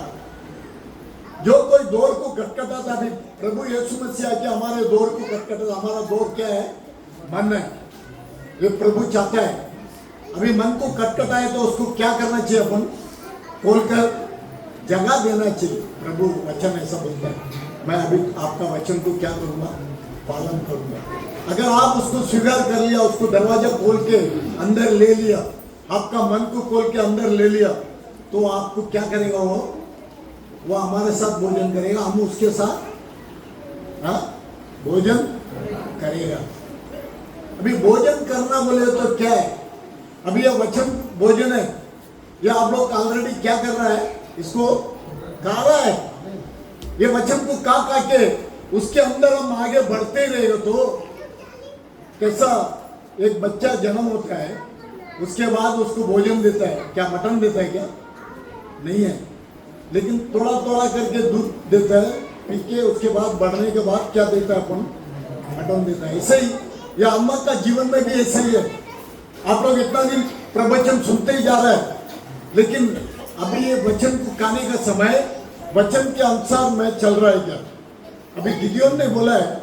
जो कोई दौर को खटखटाता भी, प्रभु यीशु मसीह आके हमारे दौर को खटखटाता। हमारा दौर क्या है? मन है। ये प्रभु चाहता है। अभी मन को खटखटाए तो उसको क्या करना चाहिए? अपन खोलकर जगह देना चाहिए। प्रभु वचन ऐसा बोलता है, मैं अभी आपका वचन को क्या करूंगा? पालन करूंगा। अगर आप उसको स्वीकार कर लिया, उसको दरवाजा खोल के अंदर ले लिया, आपका मन को खोल के अंदर ले लिया, तो आपको क्या करेगा? वो हमारे साथ भोजन करेगा, हम उसके साथ भोजन करेगा। अभी भोजन करना बोले तो क्या है? अभी ये वचन भोजन है, ये आप लोग ऑलरेडी क्या कर रहा है? इसको खा रहा है। ये वचन को खा के उसके अंदर हम आगे बढ़ते रहेगा तो कैसा? एक बच्चा जन्म होता है, उसके बाद उसको भोजन देता है, क्या मटन देता है क्या? नहीं है। लेकिन थोड़ा थोड़ा करके दूध देता है, पी के उसके बाद बढ़ने के बाद क्या देता है अपन, मटन देता है। ऐसे ही ये अम्मा का जीवन में भी ऐसे ही है। आप लोग इतना दिन प्रवचन सुनते ही जा रहे हैं, लेकिन अभी ये वचन को खाने का समय वचन के अनुसार मैं चल रहा है क्या? अभी गिदियोन ने बोला है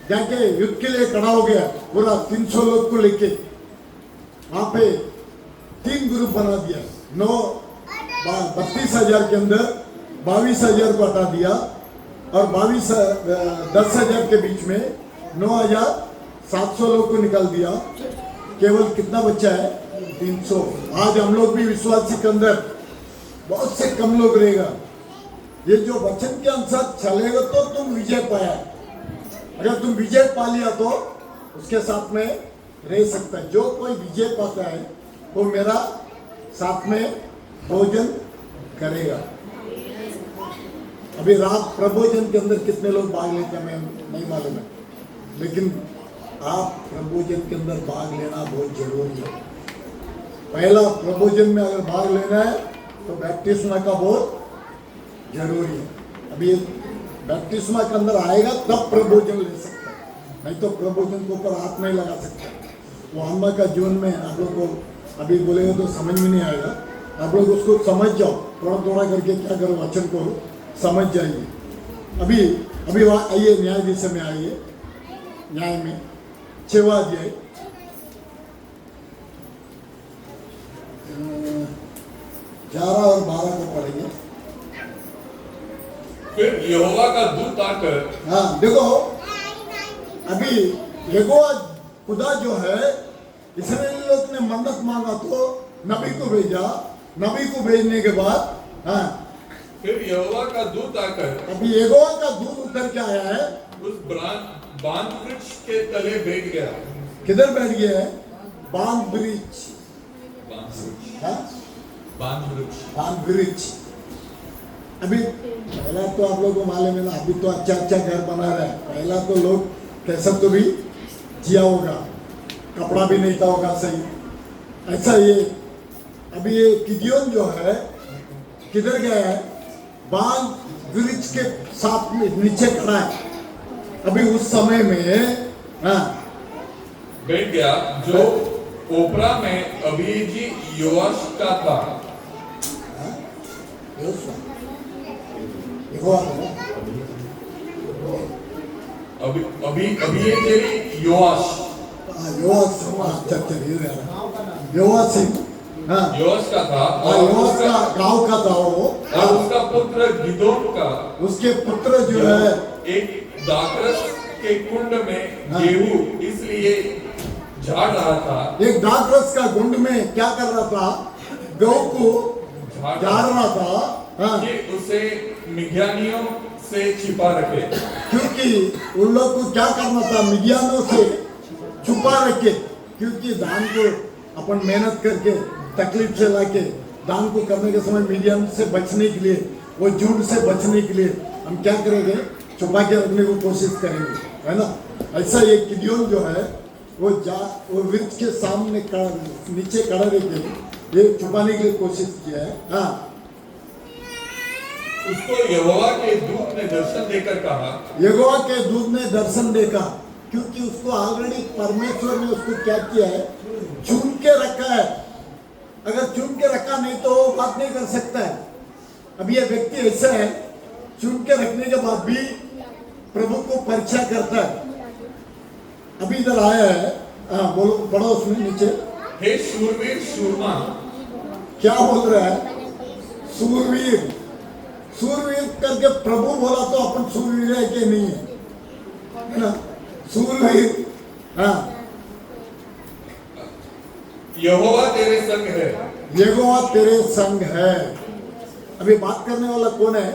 जाके युद्ध के लिए खड़ा हो गया, पूरा 300 लोग को लेके वहां पे 3 ग्रुप बना दिया। 32,000 के अंदर 22,000 को हटा दिया और 10,000 के बीच में 9,700 लोग को निकाल दिया। केवल कितना बच्चा है? 300। आज हम लोग भी विश्वासी के अंदर बहुत से कम लोग रहेगा। ये जो वचन के अनुसार चलेगा तो तुम विजय पाया। अगर तुम विजय पा लिया तो उसके साथ में रह सकता है। जो कोई विजय पाता है वो मेरा साथ में भोजन करेगा। अभी रात प्रभोजन के अंदर कितने लोग भाग लेते हैं मैं नहीं मालूम है, लेकिन आप प्रभोजन के अंदर भाग लेना बहुत जरूरी है। पहला प्रभोजन में अगर भाग लेना है तो बैप्टिस्मा का बहुत जरूरी है। अभी बैप्टिस्मा के अंदर आएगा तब प्रभोजन ले सकता है, नहीं तो प्रभोजन के ऊपर हाथ नहीं लगा सकता। वो अम्मा का जीवन में आप लोग को अभी बोलेगा तो समझ में नहीं आएगा। आप लोग उसको समझ जाओ, थोड़ा थोड़ा करके क्या करो, वचन को समझ जाइए। अभी वहाँ आइए, न्याय विषय में आइए। न्याय में 6वां अध्याय 11 और 12 को पढ़ेंगे।
फिर यहोवा का दूत आकर,
हाँ देखो, अभी यहोवा खुदा जो है, इस्राएली लोग ने मन्नत मांगा तो नबी को भेजा। नबी को भेजने के बाद हाँ,
फिर यहोवा का दूत आकर
अभी यहोवा का दूत उतर के आया है,
उस बांज वृक्ष के तले बैठ गया।
किधर बैठ गया है? बांध वृक्ष। हाँ?
बांज वृक्ष।
बांध वृक्ष। अभी पहला तो आप लोगों को मालूम है ना, अभी तो अच्छा अच्छा घर बना रहा है। पहला तो लोग कैसा तो भी जिया होगा, कपड़ा भी नहीं था होगा सही। ऐसा ये अभी ये गिदियोन जो है किधर गया है? बांध वृक्ष के साथ में नीचे खड़ा है। अभी उस समय में हाँ
बैठ गया जो ओपरा में अबीजी योआश का था। अभी ये योआश योआश का था और उसका
गांव का था वो,
और उसका पुत्र गिदोन का,
उसके पुत्र जो है
एक दाखरस के कुंड में गेहूं इसलिए झाड़ रहा था।
एक दाखरस का कुंड में क्या कर रहा था? गेहूं को झाड़ रहा था। हाँ।
कि उसे मिद्यानियों से छिपा रखे,
क्योंकि उन लोग को क्या करना था? मिद्यानों से छुपा रखे। क्योंकि दान को अपन मेहनत करके तकलीफ से लाके दान को करने के समय मिद्यान से बचने के लिए, वो झूठ से बचने के लिए हम क्या करेंगे? छुपा के रखने की कोशिश करेंगे, है ना? ऐसा ये गिदियोन जो है वो वृक्ष के सामने नीचे खड़ा रहकर ये छुपाने के लिए कोशिश किया है। हाँ,
उसको यहोवा के दूत ने दर्शन देकर कहा,
यहोवा के दूत ने दर्शन देखा, क्योंकि उसको ऑलरेडी परमेश्वर ने उसको क्या किया है? चुन के रखा है। अगर चुन के रखा नहीं तो वो बात नहीं कर सकता है। अब ये व्यक्ति ऐसा है, चुन के रखने के बाद भी प्रभु को परीक्षा करता है। अभी इधर आया है, हाँ बोलो, पढ़ो उसमें नीचे।
हे शूरवीर शूरमा,
क्या बोल रहा है? सूरवीर। सूरवीर करके प्रभु बोला तो अपन सूरवीर है कि नहीं है ना? सूरवीर। हाँ,
यहोवा तेरे संग है।
यहोवा तेरे संग है। अभी बात करने वाला कौन है?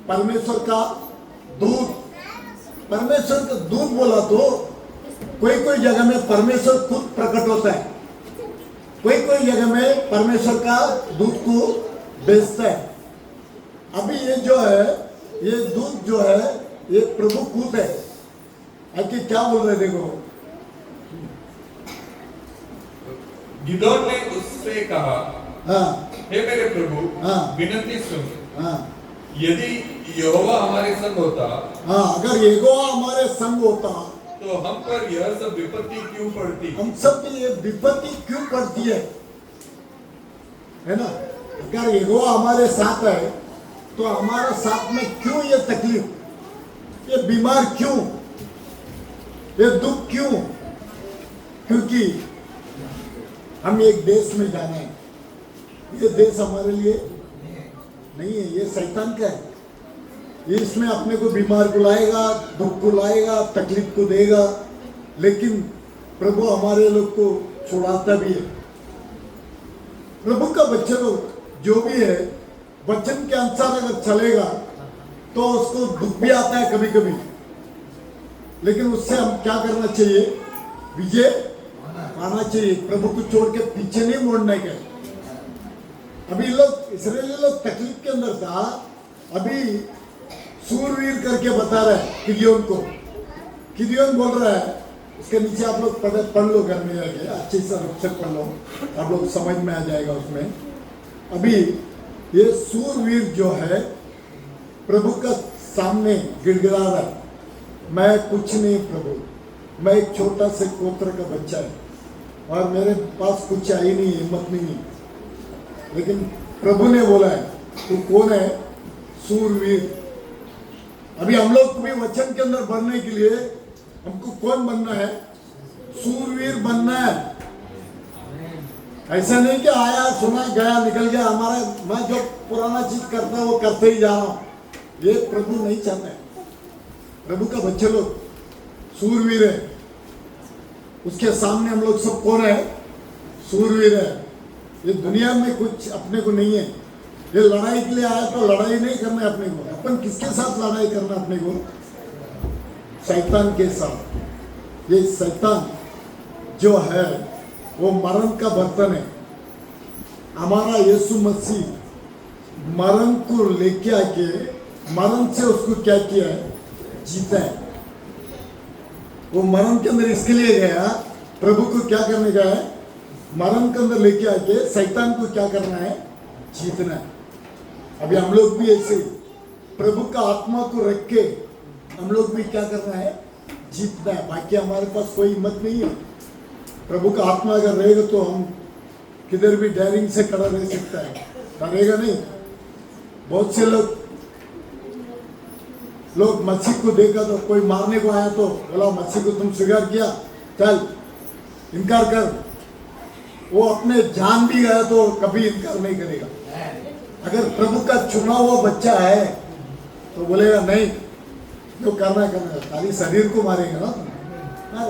परमेश्वर का दूत। परमेश्वर का दूत बोला तो कोई कोई जगह में परमेश्वर खुद प्रकट होता है, कोई कोई जगह में परमेश्वर का दूत को भेजता है। अभी ये जो है, ये दूत जो है, ये प्रभु खुद है। आके क्या बोल रहे देखो।
गिदोन ने उससे कहा,
हाँ,
हे मेरे प्रभु,
हाँ।
विनती सुन।
हाँ
यदि यहोवा हमारे संग होता
हाँ, अगर यहोवा हमारे संग होता
तो हम पर यह सब विपत्ति क्यों पड़ती?
हम सब की ये विपत्ति क्यों पड़ती है ना? अगर यहोवा हमारे साथ है तो हमारे साथ में क्यों ये तकलीफ, ये बीमार क्यों, ये दुख क्यों? क्योंकि हम एक देश में जाना है। ये देश हमारे लिए नहीं है, ये शैतान का है। ये इसमें अपने को बीमार को लाएगा, दुख को लाएगा, तकलीफ को देगा, लेकिन प्रभु हमारे लोग को छुड़ाता भी है। प्रभु का बच्चे लोग जो भी है वचन के अनुसार अगर चलेगा तो उसको दुख भी आता है कभी कभी, लेकिन उससे हम क्या करना चाहिए? विजय पाना चाहिए। प्रभु को छोड़ के पीछे नहीं मोड़ने का। अभी लोग इस्राएली लोग तकलीफ के अंदर था, अभी सूरवीर करके बता रहा है गिदियोन को। गिदियोन बोल रहा है, इसके नीचे आप लोग पढ़ लो घर में जाके, अच्छे से अक्षर पढ़ लो, आप लोग समझ में आ जाएगा उसमें। अभी ये सूरवीर जो है प्रभु का सामने गिड़गिड़ा रहा है, मैं कुछ नहीं प्रभु, मैं एक छोटा से गोत्र का बच्चा है और मेरे पास कुछ आई नहीं, हिम्मत नहीं है। लेकिन प्रभु ने बोला है तू कौन है? सूरवीर। अभी हम लोग को भी वचन के अंदर बढ़ने के लिए हमको कौन बनना है? सूरवीर बनना है। ऐसा नहीं कि आया सुना गया निकल गया, हमारा मैं जो पुराना चीज करता है वो करते ही जा रहा हूं। ये प्रभु नहीं चाहता है। प्रभु का बच्चे लोग सूरवीर है, उसके सामने हम लोग सब कौन है? सूरवीर है। ये दुनिया में कुछ अपने को नहीं है। ये लड़ाई के लिए आया तो लड़ाई नहीं करना है अपने को। अपन किसके साथ लड़ाई करना अपने को? शैतान के साथ। ये शैतान जो है वो मरण का बर्तन है। हमारा यीशु मसीह मरण को लेके आके मरण से उसको क्या किया है? जीता है। वो मरण के अंदर इसके लिए गया, प्रभु को क्या करने गया है? मरण के अंदर लेके आके शैतान को क्या करना है? जीतना है। अभी हम लोग भी ऐसे प्रभु का आत्मा को रख के हम लोग भी क्या करना है? जीतना है। बाकी हमारे पास कोई हिम्मत नहीं है। प्रभु का आत्मा अगर रहेगा तो हम किधर भी डेयरिंग से खड़ा रह सकता है, डरेगा नहीं। बहुत से लोग मसीह को देखा तो कोई मारने को आया तो बोला मसीह को तुम स्वीकार किया, चल इनकार कर। वो अपने जान भी गया तो कभी इनकार नहीं करेगा। अगर प्रभु का चुना हुआ बच्चा है तो बोलेगा नहीं, जो करना करना, खाली शरीर को मारेगा ना।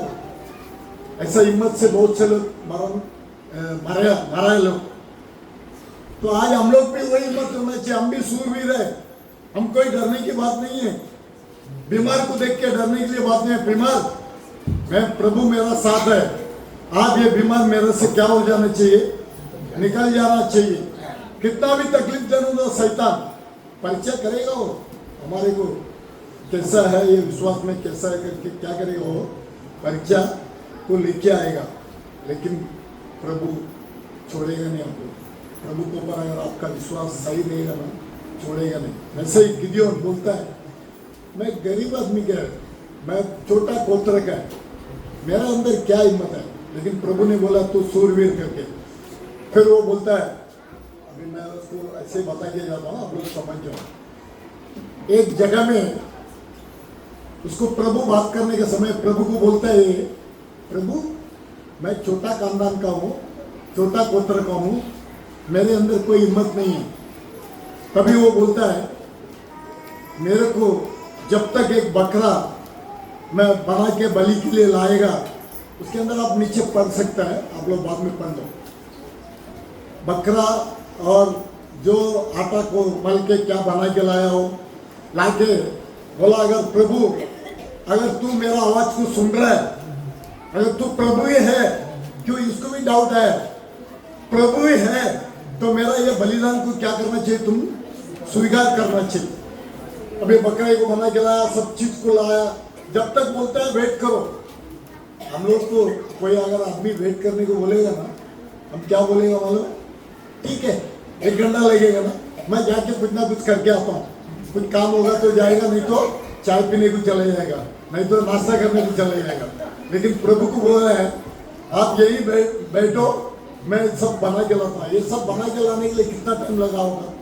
ऐसा हिम्मत से बहुत से लोग मारा है लोग। तो आज हम लोग भी वही हिम्मत होना चाहिए। हम भी सूरवीर है, हम कोई डरने की बात नहीं है। बीमार को देख के डरने के लिए बात नहीं है। बीमार, मैं प्रभु मेरा साथ है। आज ये बीमार मेरे से क्या हो जाना चाहिए? निकल जाना चाहिए। कितना भी तकलीफ देना तो शैतान परिचय करेगा। वो हमारे को कैसा है, ये विश्वास में कैसा है करके क्या करेगा? वो परीक्षा को लेके आएगा, लेकिन प्रभु छोड़ेगा नहीं हमको। प्रभु के ऊपर अगर आपका विश्वास सही रहेगा ना, छोड़ेगा नहीं। वैसे ही गिदियोन बोलता है, मैं गरीब आदमी का है, मैं छोटा गोत्र का है, मेरा अंदर क्या हिम्मत है? लेकिन प्रभु ने बोला तू सूरवीर करके। फिर वो बोलता है, अभी मैं उसको ऐसे बता के जाता हूँ, आप लोग समझ जाओ। एक जगह में उसको प्रभु बात करने के समय प्रभु को बोलता है, प्रभु मैं छोटा खानदान का हूँ, छोटा गोत्र का हूँ, मेरे अंदर कोई हिम्मत नहीं है। तभी वो बोलता है, मेरे को जब तक एक बकरा मैं बना के बलि के लिए लाएगा, उसके अंदर आप नीचे पढ़ सकता है, आप लोग बाद में पढ़ लो। बकरा और जो आटा को मल के क्या बना के लाया हो, लाके बोला, अगर प्रभु अगर तू मेरा आवाज को सुन रहा है, अगर तू प्रभु ही है, क्यों इसको भी डाउट है, प्रभु ही है तो मेरा ये बलिदान को क्या करना चाहिए? तुम स्वीकार करना चाहिए। अभी बकरे को बना के लाया, सब चीज को लाया, जब तक बोलता है वेट करो। हम लोग को कोई अगर आदमी वेट करने को बोलेगा ना, हम क्या बोलेगा मालूम? ठीक है 1 घंटा लगेगा ना, मैं जाके कुछ ना कुछ करके आता हूँ, कुछ काम होगा तो जाएगा, नहीं तो चाय पीने को चले जाएगा, नहीं तो नाश्ता करने को चले जाएगा। लेकिन प्रभु को बोला है आप यही बैठो, मैं सब बना के लाता हूँ। ये सब बना के लाने के लिए कितना टाइम लगा होगा,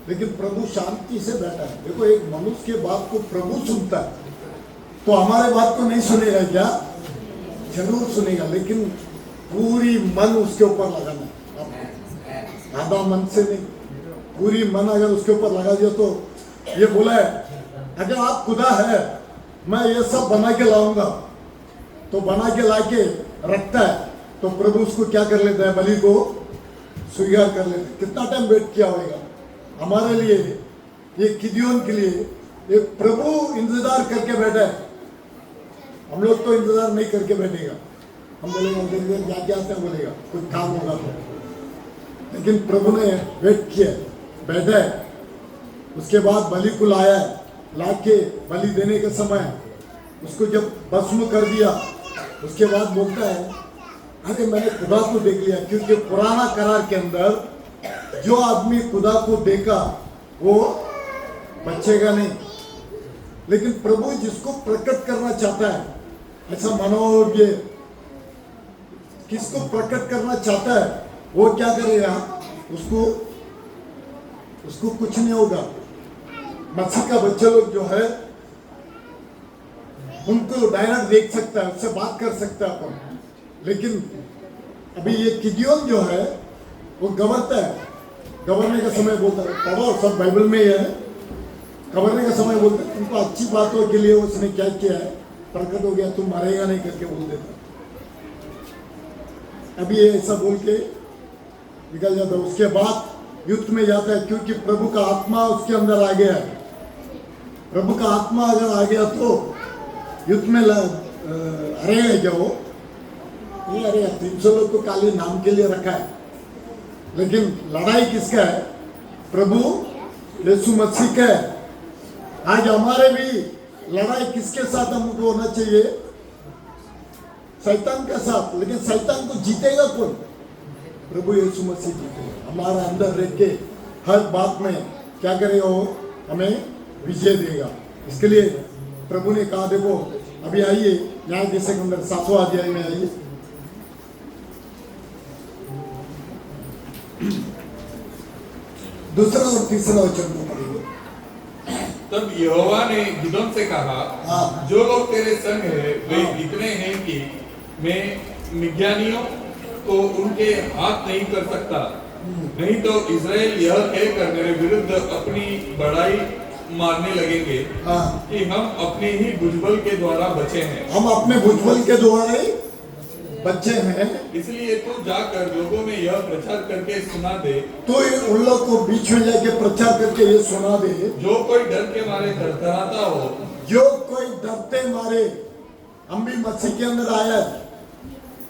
लेकिन प्रभु शांति से बैठा है। देखो एक मनुष्य के बात को प्रभु सुनता है, तो हमारे बात को नहीं सुनेगा क्या? जरूर सुनेगा, लेकिन पूरी मन उसके ऊपर लगाना है, आधा मन से नहीं, पूरी मन अगर उसके ऊपर लगा दिया तो ये बोला है अगर आप खुदा है मैं ये सब बना के लाऊंगा, तो बना के लाके रखता है, तो प्रभु उसको क्या कर लेता है? बलि को स्वीकार कर लेता है। कितना टाइम वेट किया होगा हमारे लिए, ये गिदोन के लिए, ये प्रभु इंतजार करके बैठा है। हम लोग तो इंतजार नहीं करके बैठेगा, हम बोलेंगे देर जाके आते हैं, बोलेगा कुछ काम होगा तो, लेकिन प्रभु ने वेट किया, बैठा है। उसके बाद बलि को लाया है, लाके बलि देने के समय उसको जब भस्म कर दिया, उसके बाद बोलता है अरे मैंने खुदा को देख लिया। क्योंकि पुराना करार के अंदर जो आदमी खुदा को देखा वो बचेगा नहीं, लेकिन प्रभु जिसको प्रकट करना चाहता है, ऐसा मनोज्ञ किसको प्रकट करना चाहता है वो क्या करेगा? उसको कुछ नहीं होगा। मसीह का बच्चे लोग जो है उनको डायरेक्ट देख सकता है, उससे बात कर सकता है अपन, लेकिन अभी ये गिदोन जो है वो गवर्ता है, गवर्ने का समय बोलता है, पढ़ो सब बाइबल में ही है, गवर्ने का समय बोलता है, तुमको अच्छी बातों के लिए उसने क्या किया है, प्रकट हो गया, तुम मरेगा नहीं करके बोल देता। अभी ये ऐसा बोल के निकल जाता है। उसके बाद युद्ध में जाता है, क्योंकि प्रभु का आत्मा उसके अंदर आ गया है। प्रभु का आत्मा अगर आ गया तो युद्ध में अरे जाओ नहीं, अरे 300 लोग तो काली नाम के लिए रखा है, लेकिन लड़ाई किसका है? प्रभु यीशु मसीह का है। आज हमारे भी लड़ाई किसके साथ हमको होना चाहिए? शैतान के साथ। लेकिन शैतान को जीतेगा कौन? प्रभु यीशु मसीह जीतेगा। हमारा अंदर रह के हर बात में क्या करेगा? वो हमें विजय देगा। इसके लिए प्रभु ने कहा, देखो अभी आइए न्यायाधीश के अंदर 7वां अध्याय में आइए। दूसरा और तीसरा वचन को पढ़िए।
तब यहोवा ने गिदोन से कहा, जो लोग तेरे संग है वे इतने हैं कि मैं मिद्यानियों को उनके हाथ नहीं कर सकता, नहीं तो इस्राएल यह कहकर मेरे विरुद्ध अपनी बड़ाई मारने लगेंगे कि हम अपने ही भुजबल के द्वारा बचे हैं।
हम अपने भुजबल के द्वारा ही बच्चे हैं।
इसलिए तू जाकर लोगों में यह प्रचार करके सुना दे,
तो उन लोग को बीच में जाके प्रचार करके ये सुना दे,
जो कोई डर के मारे थरथराता हो,
जो कोई डरते मारे। हम भी मसीह के अंदर आया है,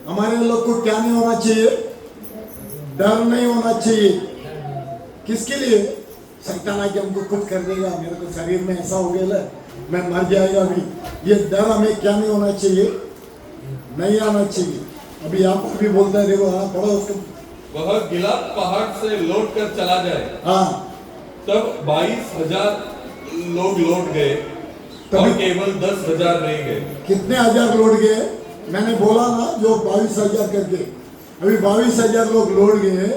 हमारे लोग को क्या नहीं होना चाहिए? डर नहीं होना चाहिए। किसके लिए? शैतान आके हमको कुछ कर देगा, मेरे को शरीर में ऐसा हो गया है, मैं मर जाएगा अभी। ये डर हमें क्या नहीं होना चाहिए? नहीं आना चाहिए। अभी आप भी बोलते हैं, देखो हाँ पढ़ो उसको।
वह गिलाद पहाड़ से लौट कर चला जाए।
हाँ,
तब 22,000 लोग लौट गए और केवल 10,000 रह गए।
कितने हजार लौट गए? मैंने बोला ना, जो 22,000 करके, अभी 22,000 लोग लौट गए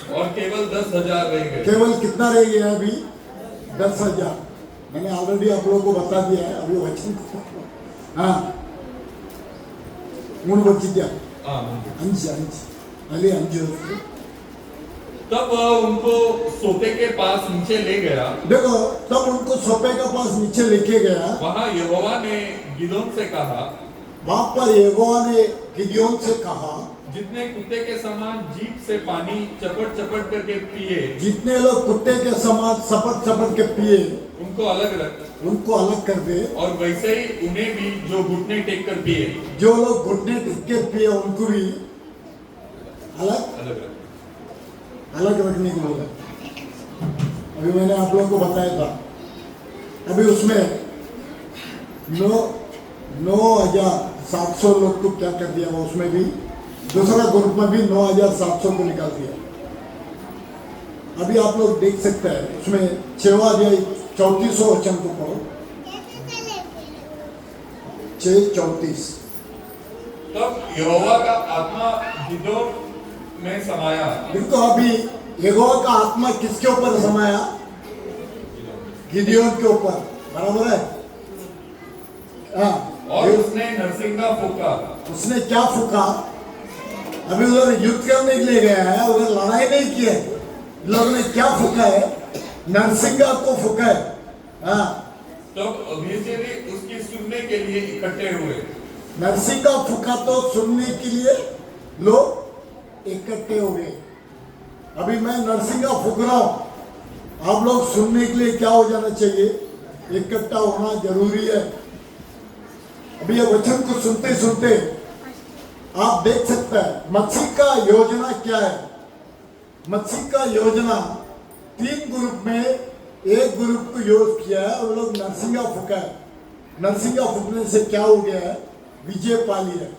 और केवल 10,000 रह गए।
केवल कितना रह गया अभी? 10,000। मैंने ऑलरेडी आप लोगों को बता दिया है। अभी वचन हाँ मूड बच्चिद्या अंज अली अंज।
तब वह उनको सोते के पास नीचे ले गया।
देखो, तब उनको सोपे के पास नीचे लेके गया।
वहां यहोवा ने गिदोन से कहा,
वहां पर यहोवा ने गिदोन से कहा,
जितने कुत्ते के समान जीभ से पानी चपट चपट करके पिए,
जितने लोग कुत्ते के समान सपट सपट के पिए,
उनको अलग रख,
उनको अलग कर दे। और
वैसे ही उन्हें भी जो घुटने टेक कर पिए,
जो लोग घुटने टेक के पिए उनको भी अलग
अलग रख।
अलग रखने को बोला। अभी मैंने आप लोगों को बताया था, अभी उसमें 9,700 लोग को क्या कर दिया? उसमें भी दूसरा ग्रुप में भी 9,700 को निकाल दिया। अभी आप लोग देख सकते हैं उसमें 6वां अध्याय 34वां वचन को पढ़ो। 6:34।
तब यहोवा का आत्मा गिदोन में समाया।
देखो अभी यहोवा का आत्मा किसके ऊपर समाया? गिदियोन के ऊपर, बराबर है। हाँ,
और उसने नरसिंगा फूका।
उसने क्या फूका? अभी उधर युद्ध करने के लिए गया है, उधर लड़ाई नहीं की है। लोगों ने क्या फूका है? नरसिंगा को फूका है। हाँ,
तब अभिषेक उसकी सुनने के लिए इकट्ठे हुए।
नरसिंगा फूका तो सुनने के लिए लोग इकट्ठे हो गए। अभी मैं नरसिंगा फूक रहा हूं, आप लोग सुनने के लिए क्या हो जाना चाहिए? इकट्ठा होना जरूरी है। अभी ये वचन को सुनते सुनते आप देख सकते हैं मसीह का योजना क्या है। मसीह का योजना 3 ग्रुप में एक ग्रुप को यूज किया है और लोग नरसिंगा फूका है। नरसिंगा फूकने से क्या हो गया है? विजय पा ली है।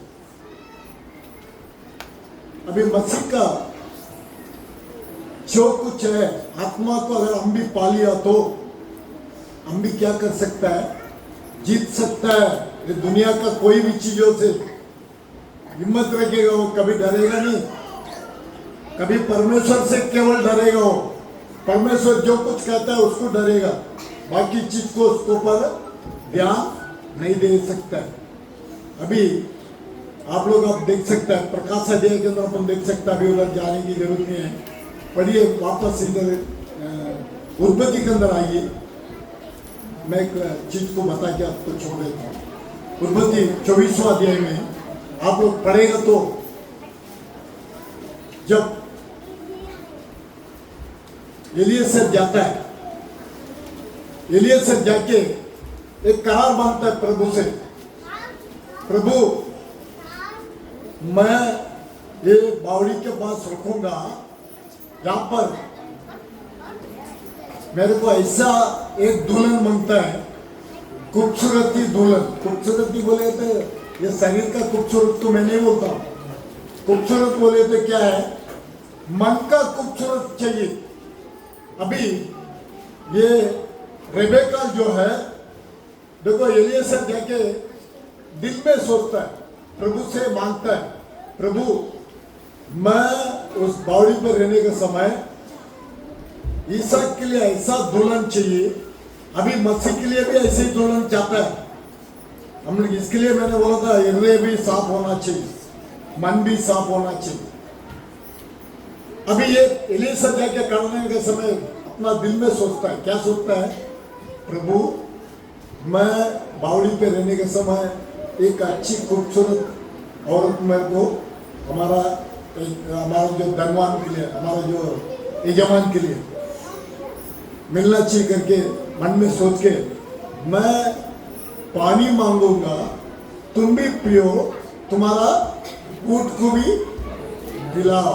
अभी मसीह का जो कुछ है, आत्मा को अगर हम भी पा लिया तो हम भी क्या कर सकता है? जीत सकता है। ये दुनिया का कोई भी चीजों से हिम्मत रखेगा, वो कभी डरेगा नहीं। कभी परमेश्वर से केवल डरेगा वो। परमेश्वर जो कुछ कहता है उसको डरेगा, बाकी चीज को उसके ऊपर ध्यान नहीं दे सकता है। अभी आप लोग अब देख सकते हैं प्रकाश अध्याय के अंदर अपन देख सकते हैं। अभी उधर जाने की जरूरत नहीं है, पढ़िए वापस इधर उत्पत्ति के अंदर आइए। मैं एक चीज को बता के आपको छोड़ देता हूँ। उत्पत्ति 24वां अध्याय में आप लोग पढ़ेगा तो जब एलियेजर जाता है, एलियेजर जाके एक करार बांधता है प्रभु से, प्रभु मैं ये बावड़ी के पास रखूंगा, यहां पर मेरे को ऐसा एक दुल्हन मांगता है, खूबसूरती दुल्हन। खूबसूरती बोले तो ये शरीर का खूबसूरत तो मैं नहीं बोलता, खूबसूरत बोले तो क्या है? मन का खूबसूरत चाहिए। अभी ये रेबेका जो है, देखो एलियेजर जाके दिल में सोचता है, प्रभु से मांगता है, प्रभु मैं उस बावड़ी पर रहने के समय ईसाक के लिए ऐसा दुल्हन चाहिए। अभी मसीह के लिए भी ऐसे ही दुल्हन चाहता है हम लोग। इसके लिए मैंने बोला था हृदय भी साफ होना चाहिए, मन भी साफ होना चाहिए। अभी ये एलियेजर जाके करने के समय अपना दिल में सोचता है, क्या सोचता है? प्रभु मैं बावड़ी पे रहने के समय एक अच्छी खूबसूरत औरत मेरे को हमारा जो धनवान के लिए, हमारा जो यजमान के लिए मिलना चाहिए करके मन में सोच के मैं पानी मांगूंगा, तुम भी पियो, तुम्हारा ऊंट को भी पिलाओ।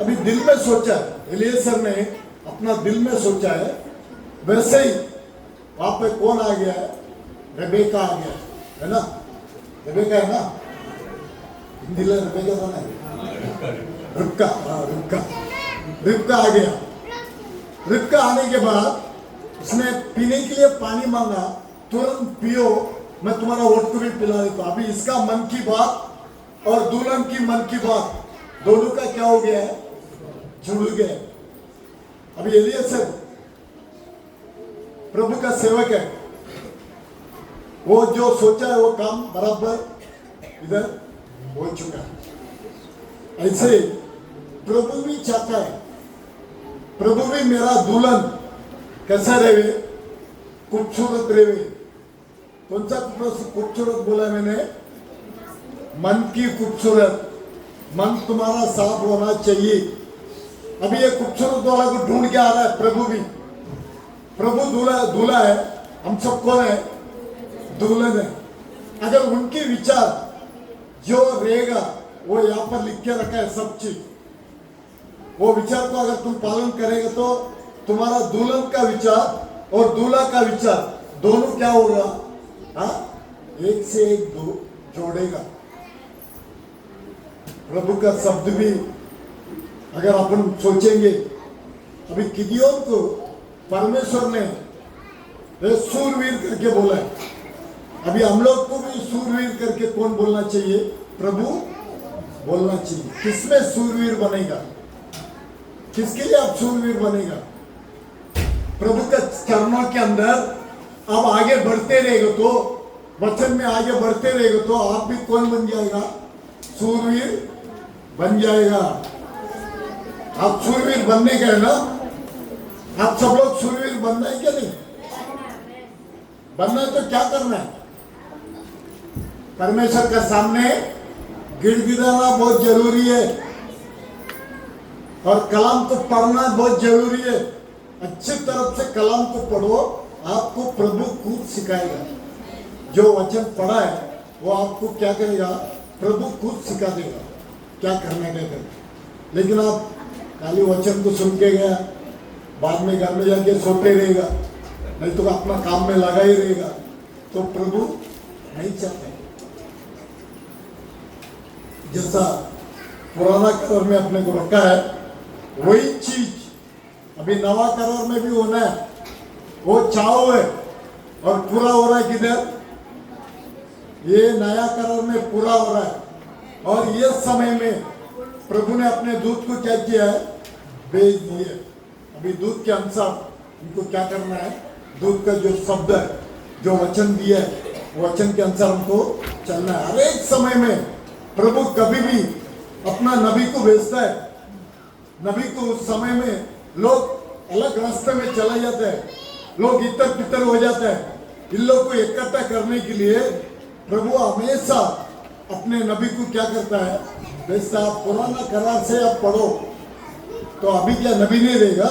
अभी दिल में सोचा है, एलियेजर ने अपना दिल में सोचा है। वैसे ही वहां पे कौन आ गया है? रेबेका आ गया है ना? रेबेका है ना? हिंदी में रेबेका था ना? रिबका। हाँ, रिबका आ गया। रिबका आने के बाद उसने पीने के लिए पानी मांगा, तुरंत पियो, मैं तुम्हारा ऊंट को भी पिला देता हूं। अभी इसका मन की बात और दुल्हन की मन की बात दोनों का क्या हो गया है? जुड़ गया। अभी एलियेजर प्रभु का सेवक है, वो जो सोचा है वो काम बराबर इधर हो चुका है। ऐसे प्रभु भी चाहता है, प्रभु भी मेरा दुल्हन कैसा रहे? खूबसूरत रहे। कौन सा खूबसूरत बोला मैंने? मन की खूबसूरत। मन तुम्हारा साफ होना चाहिए। अभी ये खूबसूरत वाला को ढूंढ के आ रहा है प्रभु भी। प्रभु दूल्हा है, हम सब कौन है? दुल्हन है। अगर उनके विचार जो रहेगा वो यहाँ पर लिख के रखा है सब चीज, वो विचार को अगर तुम पालन करेगा तो तुम्हारा दुल्हन का विचार और दूल्हा का विचार दोनों क्या होगा? हाँ, एक से एक दो जोड़ेगा। प्रभु का शब्द भी अगर अपन सोचेंगे, अभी गिदियोन को परमेश्वर ने सूरवीर करके बोला है। अभी हम लोग को भी सूरवीर करके कौन बोलना चाहिए? प्रभु बोलना चाहिए। किसमें सूरवीर बनेगा? किसके लिए आप सूरवीर बनेगा? प्रभु के चरणों के अंदर आप आगे बढ़ते रहेगा तो, वचन में आगे बढ़ते रहेगा तो आप भी कौन बन जाएगा? सूरवीर बन जाएगा। आप सूरवीर बनने गए ना? आप सब लोग सूरवीर बनना है क्या? नहीं बनना है तो क्या करना है? परमेश्वर के सामने गिड़गिड़ाना बहुत जरूरी है और कलाम को पढ़ना बहुत जरूरी है। अच्छी तरफ से कलाम को पढ़ो, आपको प्रभु खुद सिखाएगा। जो वचन पढ़ा है वो आपको क्या करेगा? प्रभु खुद सिखा देगा क्या करना है। लेकिन आप खाली वचन को सुन के गया, बाद में घर में जाके सोते रहेगा, नहीं तो अपना काम में लगा ही रहेगा, तो प्रभु नहीं चाहते। जैसा पुराना करार में अपने को रखा है वही चीज अभी नवा करार में भी होना है। वो चाहो है और पूरा हो रहा है किधर? ये नया करार में पूरा हो रहा है। और ये समय में प्रभु ने अपने दूत को क्या किया है? भेज दिए। अभी दूत के अनुसार इनको क्या करना है? दूत का जो शब्द है, जो वचन दिया है, वचन के अनुसार हमको चलना है। हर एक समय में प्रभु कभी भी अपना नबी को भेजता है। नबी को उस समय में लोग अलग रास्ते में चले जाते हैं, लोग इतर पितर हो जाते हैं। इन लोग को इकट्ठा करने के लिए प्रभु हमेशा अपने नबी को क्या करता है? भेजता है। पुराना करार से आप पढ़ो तो अभी क्या नबी नहीं रहेगा?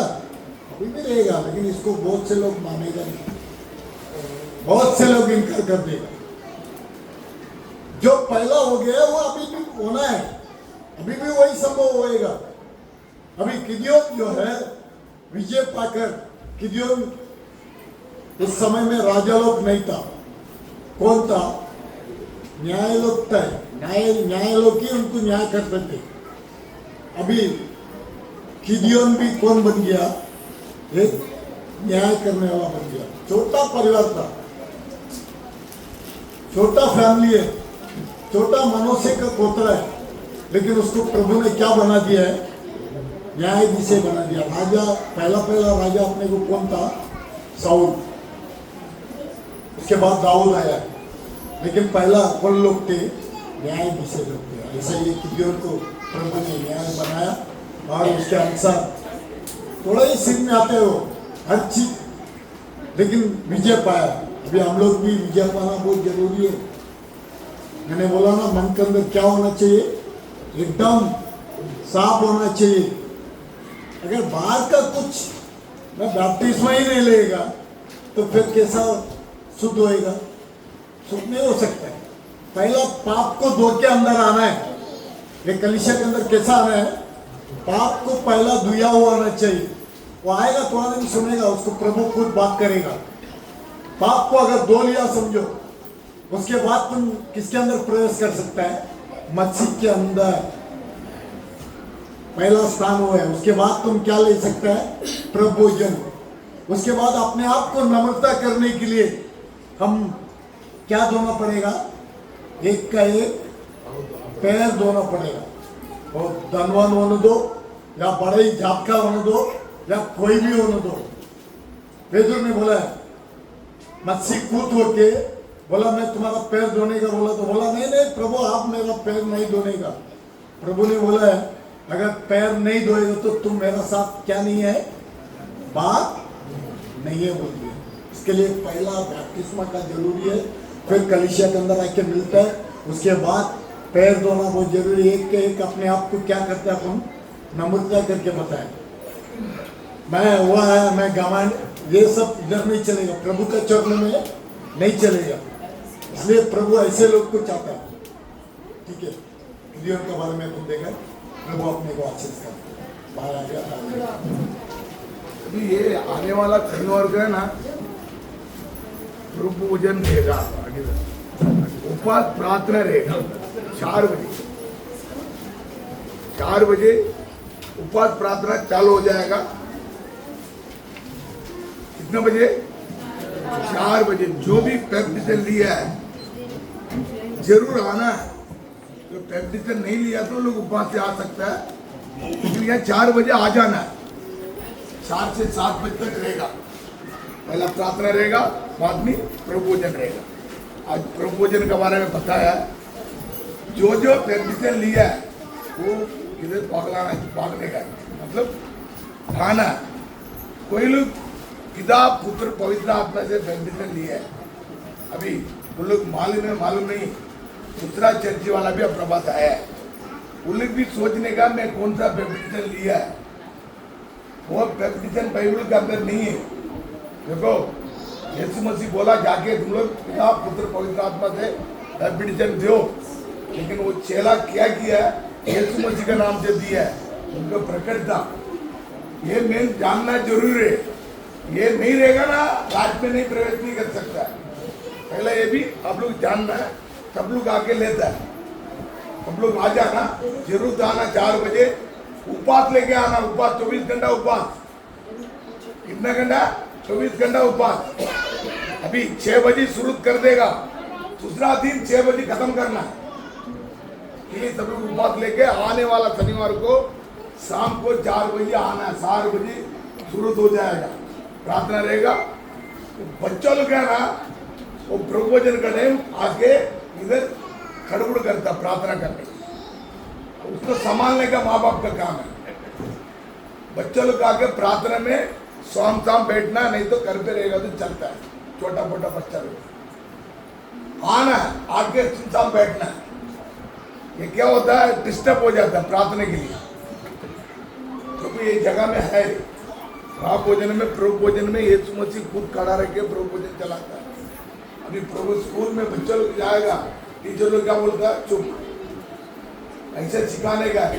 अभी भी रहेगा, लेकिन इसको बहुत से लोग मानेगा नहीं, बहुत से लोग इनकार कर देगा। जो पहला हो गया वो अभी भी होना है, अभी भी वही संभव होएगा। अभी गिदियोन जो है विजय पाकर, गिदियोन उस समय में राजा लोग नहीं था। कौन था? न्याय लोग था। न्याय लोग ही उनको न्याय करते थे। अभी गिदियोन भी कौन बन गया? एक न्याय करने वाला बन गया। छोटा परिवार था, छोटा फैमिली है, छोटा मनुष्य का पोतरा है, लेकिन उसको प्रभु ने क्या बना दिया है? न्यायाधीश बना दिया। राजा, पहला राजा अपने को कौन था? साउल। उसके बाद दाऊद आया, लेकिन पहला कौन लोग थे? न्यायाधीश लोग थे। ऐसे ये गिदियोन को प्रभु ने न्याय बनाया और उसके अनुसार थोड़ा ही सिर में आते हो हर चीज, लेकिन विजय पाया। अभी हम लोग भी विजय पाना बहुत जरूरी है। मैंने बोला ना, मन के अंदर क्या होना चाहिए? एकदम साफ होना चाहिए। अगर बाहर का कुछ मैं बैप्टिस्मा ही नहीं लेगा तो फिर कैसा शुद्ध होएगा? शुद्ध नहीं हो सकता है। पहला पाप को धो के अंदर आना है। ये कलीसिया के अंदर कैसा आना है? पाप को पहला धुया हुआ आना चाहिए। वो आएगा, थोड़ा दिन सुनेगा, उसको प्रभु खुद बात करेगा। पाप को अगर धो लिया समझो, उसके बाद तुम किसके अंदर प्रवेश कर सकता है? मसीह के अंदर। पहला स्थान हुआ है। उसके बाद तुम क्या ले सकता है? प्रभु जन। उसके बाद अपने आप को नम्रता करने के लिए हम क्या धोना पड़ेगा? एक का एक पैर धोना पड़ेगा। और धनवान होने दो या बड़े ही जात का होने दो या कोई भी होने दो। पेदुर ने बोला है, मसीह कूद होके बोला मैं तुम्हारा पैर धोने का बोला, तो बोला नहीं नहीं प्रभु आप मेरा पैर नहीं धोने का। प्रभु ने बोला है अगर पैर नहीं धोएगा तो तुम मेरा साथ क्या नहीं है? बात नहीं है बोल दिया। इसके लिए पहला बैप्टिस्मा का जरूरी है, फिर कलीसिया के अंदर आके मिलता है। उसके बाद पैर धोना बहुत जरूरी है। एक के एक अपने आप को क्या करते हैं अपन? नम्रता करके बताएं। मैं हुआ है, मैं घमंड, ये सब इधर नहीं चलेगा। प्रभु के चरण में नहीं चलेगा। इसलिए प्रभु ऐसे लोग को चाहता है। ठीक है, गिदियोन के बारे में तुम देखा, प्रभु अपने को आशीष कर बाहर आ गया।
अभी ये आने वाला शनिवार है ना, प्रभु पूजन रहेगा, उपवास प्रार्थना रहेगा 4 बजे उपवास प्रार्थना चालू हो जाएगा कितने बजे? 4 बजे। जो भी बैप्टिज्म लिया है जरूर आना है। जो बैप्टिज्म नहीं लिया तो लोग उपवास से आ सकता है, लेकिन यहाँ 4 बजे आ जाना है। 4 से 7 बजे तक रहेगा। पहला प्रार्थना रहेगा, बाद में प्रभु भोजन रहेगा। आज प्रभु भोजन के बारे में बताया है। जो बैप्टिज्म लिया है वो किधर भागने का है, मतलब खाना है। कोई लोग पिता पुत्र पवित्र आत्मा से बैप्टिज्म लिया है, अभी वो लोग मालूम नहीं। दूसरा चर्ची वाला भी अपना पास आया है, वो लोग भी सोचने का मैं कौन सा बैप्टिज्म लिया है। वो बैप्टिज्म बाइबल के अंदर नहीं है। देखो यीशु मसीह बोला जाके तुम लोग पिता पुत्र पवित्र आत्मा से बैप्टिज्म दो, लेकिन वो चेला क्या किया यीशु मसीह के नाम से दिया है, उनका प्रकट था। ये मेन जानना जरूरी है। ये नहीं रहेगा ना राज में नहीं प्रवेश नहीं कर सकता। पहले ये भी आप लोग जानना है, सब लोग आके लेता है। सब लोग आ जाना, जरूर आना 4 बजे। उपवास लेके आना, उपवास 24 घंटा उपवास। कितना घंटा? 24 घंटा उपवास। अभी 6 बजे शुरू कर देगा, दूसरा दिन 6 बजे खत्म करना है। ये सब लोग उपवास लेके आने वाला शनिवार को शाम को 4 बजे आना है। 4 बजे शुरू हो जाएगा, प्रार्थना रहेगा। बच्चों लोग है ना, वो प्रभु भोजन का टाइम आके इधर खड़बड़ करता प्रार्थना करने, उसको संभालने का माँ बाप का काम है। बच्चों लोग आके प्रार्थना में शाम बैठना, नहीं तो घर पे रहेगा तो चलता है। छोटा मोटा बच्चा लोग आना है, आके शाम बैठना है। ये क्या होता है, डिस्टर्ब हो जाता है प्रार्थना के लिए। क्योंकि ये जगह में है प्रभु भोजन में, प्रभु भोजन में यीशु मसीह खुद खड़ा रह के प्रभु भोजन चलाता है। अभी प्रभु स्कूल में बच्चों लोग जाएगा, टीचर लोग क्या बोलता है, चुप। ऐसे सिखाने का है।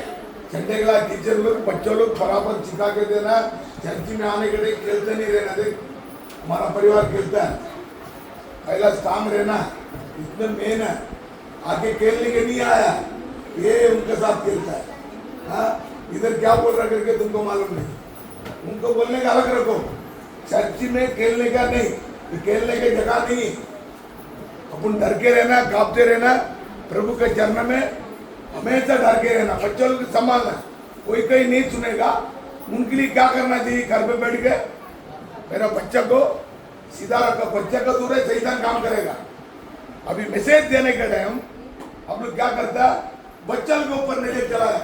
संडे क्लास टीचर लोग बच्चों लोग बराबर सिखा के देना। चर्च में आने के लिए खेलते नहीं रहना। देख हमारा परिवार खेलता है, पहला काम रहना इसमें मेन है। आगे खेलने के नहीं आया, ये उनके साथ खेलता है। हाँ, इधर क्या बोल रहा करके तुमको मालूम नहीं। उनको बोलने का अलग रखो। चर्च में खेलने का नहीं, खेलने की जगह नहीं। अपन डर के रहना, कांपते रहना, प्रभु के चरण में हमेशा डर के रहना। बच्चों को संभालना, कोई कहीं नहीं सुनेगा। उनके लिए क्या करना चाहिए, घर पे बैठ के मेरा बच्चा को सीधा रखो। बच्चा का दूर है, शैतान काम करेगा। अभी मैसेज देने के टाइम हम लोग क्या करता है, बच्चों के ऊपर नहीं चला है।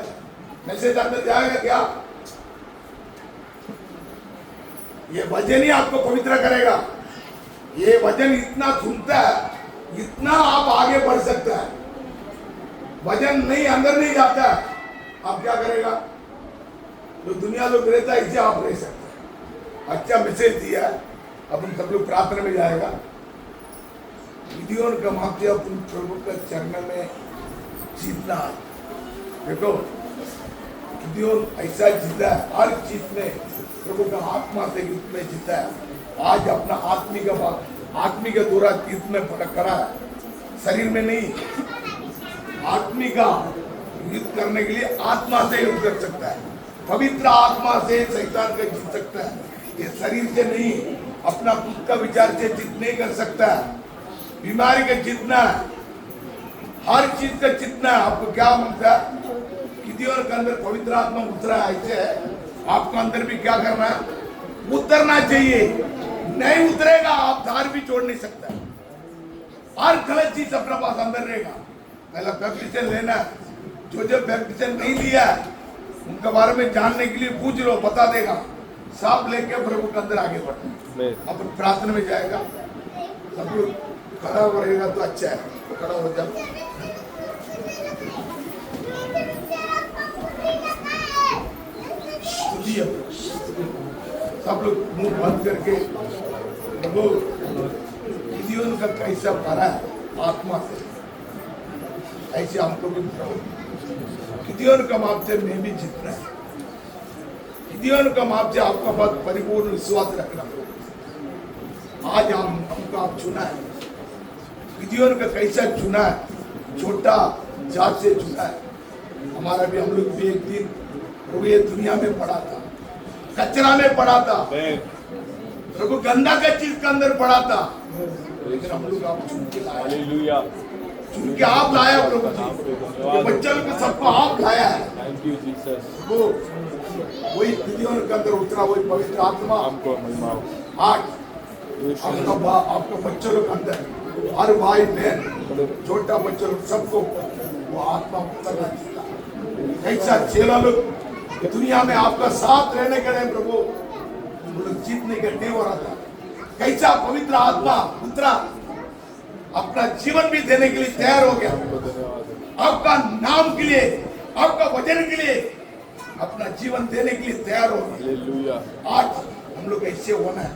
मैसेज अंदर जाएगा क्या, ये वजन ही आपको पवित्र करेगा। ये वजन इतना सुनता है, इतना आप आगे बढ़ सकता है। वजन नहीं अंदर नहीं जाता है, आप क्या करेगा? जो दुनिया लोग रहता है इससे आप रह सकते हैं। अच्छा मैसेज दिया, अब हम सब लोग प्रार्थना में जाएगा। गिदियोन का मापते अपन प्रभु के चरण में जीतना। देखो गिदियोन ऐसा जीता है, हर चीज में प्रभु का आत्मा से युद्ध में जीता है। आज अपना आत्मिक दूरा युद्ध में करा है, शरीर में नहीं। आत्मिक युद्ध करने के लिए आत्मा से युद्ध कर सकता है। पवित्र आत्मा से शैतान का जीत सकता है, ये शरीर से नहीं। अपना खुद का विचार से जीत नहीं कर सकता है। बीमारी का जीतना, हर चीज का जीतना। आपको क्या मिलता है, गिदियोन के अंदर पवित्र आत्मा उतरा है, ऐसे है। आपको अंदर भी क्या करना है, उतरना चाहिए। नहीं उतरेगा आप धार भी छोड़ नहीं सकता। हर गलत चीज अपने पास अंदर रहेगा। पहला बैप्टिज्म लेना, जो बैप्टिज्म नहीं लिया उनके बारे में जानने के लिए पूछ लो, बता देगा। सब लेके प्रभु के अंदर आगे बढ़ना। अपन प्रार्थना में जाएगा, सब लोग खड़ा हो रहेगा तो अच्छा है, खड़ा हो जाओ। सब लोग मुंह बंद करके प्रभु गिदियोन का कैसा भरा है आत्मा से, ऐसे हमको भी गिदियोन का माप से मैं भी जीतना है। गिदियोन का माप से आपका बात परिपूर्ण विश्वास रखना। आज हमको आप चुना है। गिदियोन का कैसा चुना है, छोटा जात से चुना है। हमारा भी, हम लोग भी एक दिन प्रभु ये दुनिया में पड़ा था, कचरा में पड़ा था प्रभु, गंदा का चीज के अंदर पड़ा था, लेकिन हम लोग आप चुन के लाए,
हालेलुया,
चुन के आप लाया प्रभु जी, ये बच्चों को सबको आप लाया है
थैंक यू जीसस,
प्रभु। वही गिदियोन के अंदर उतरा वही पवित्र आत्मा
आपको महिमा हो।
आज आपका बच्चों के अंदर हर भाई बहन छोटा बच्चों लोग सबको वो आत्मा उतरना चाहिए। कैसा चेला लोग दुनिया में आपका साथ रहने के लिए प्रभु वो लोग जीतने के नहीं हो रहा था, कैसा पवित्र आत्मा उतरा, अपना जीवन भी देने के लिए तैयार हो गया, आपका नाम के लिए, आपका वचन के लिए अपना जीवन देने के लिए तैयार हो गया।
हालेलुया,
आज हम लोग ऐसे होना है,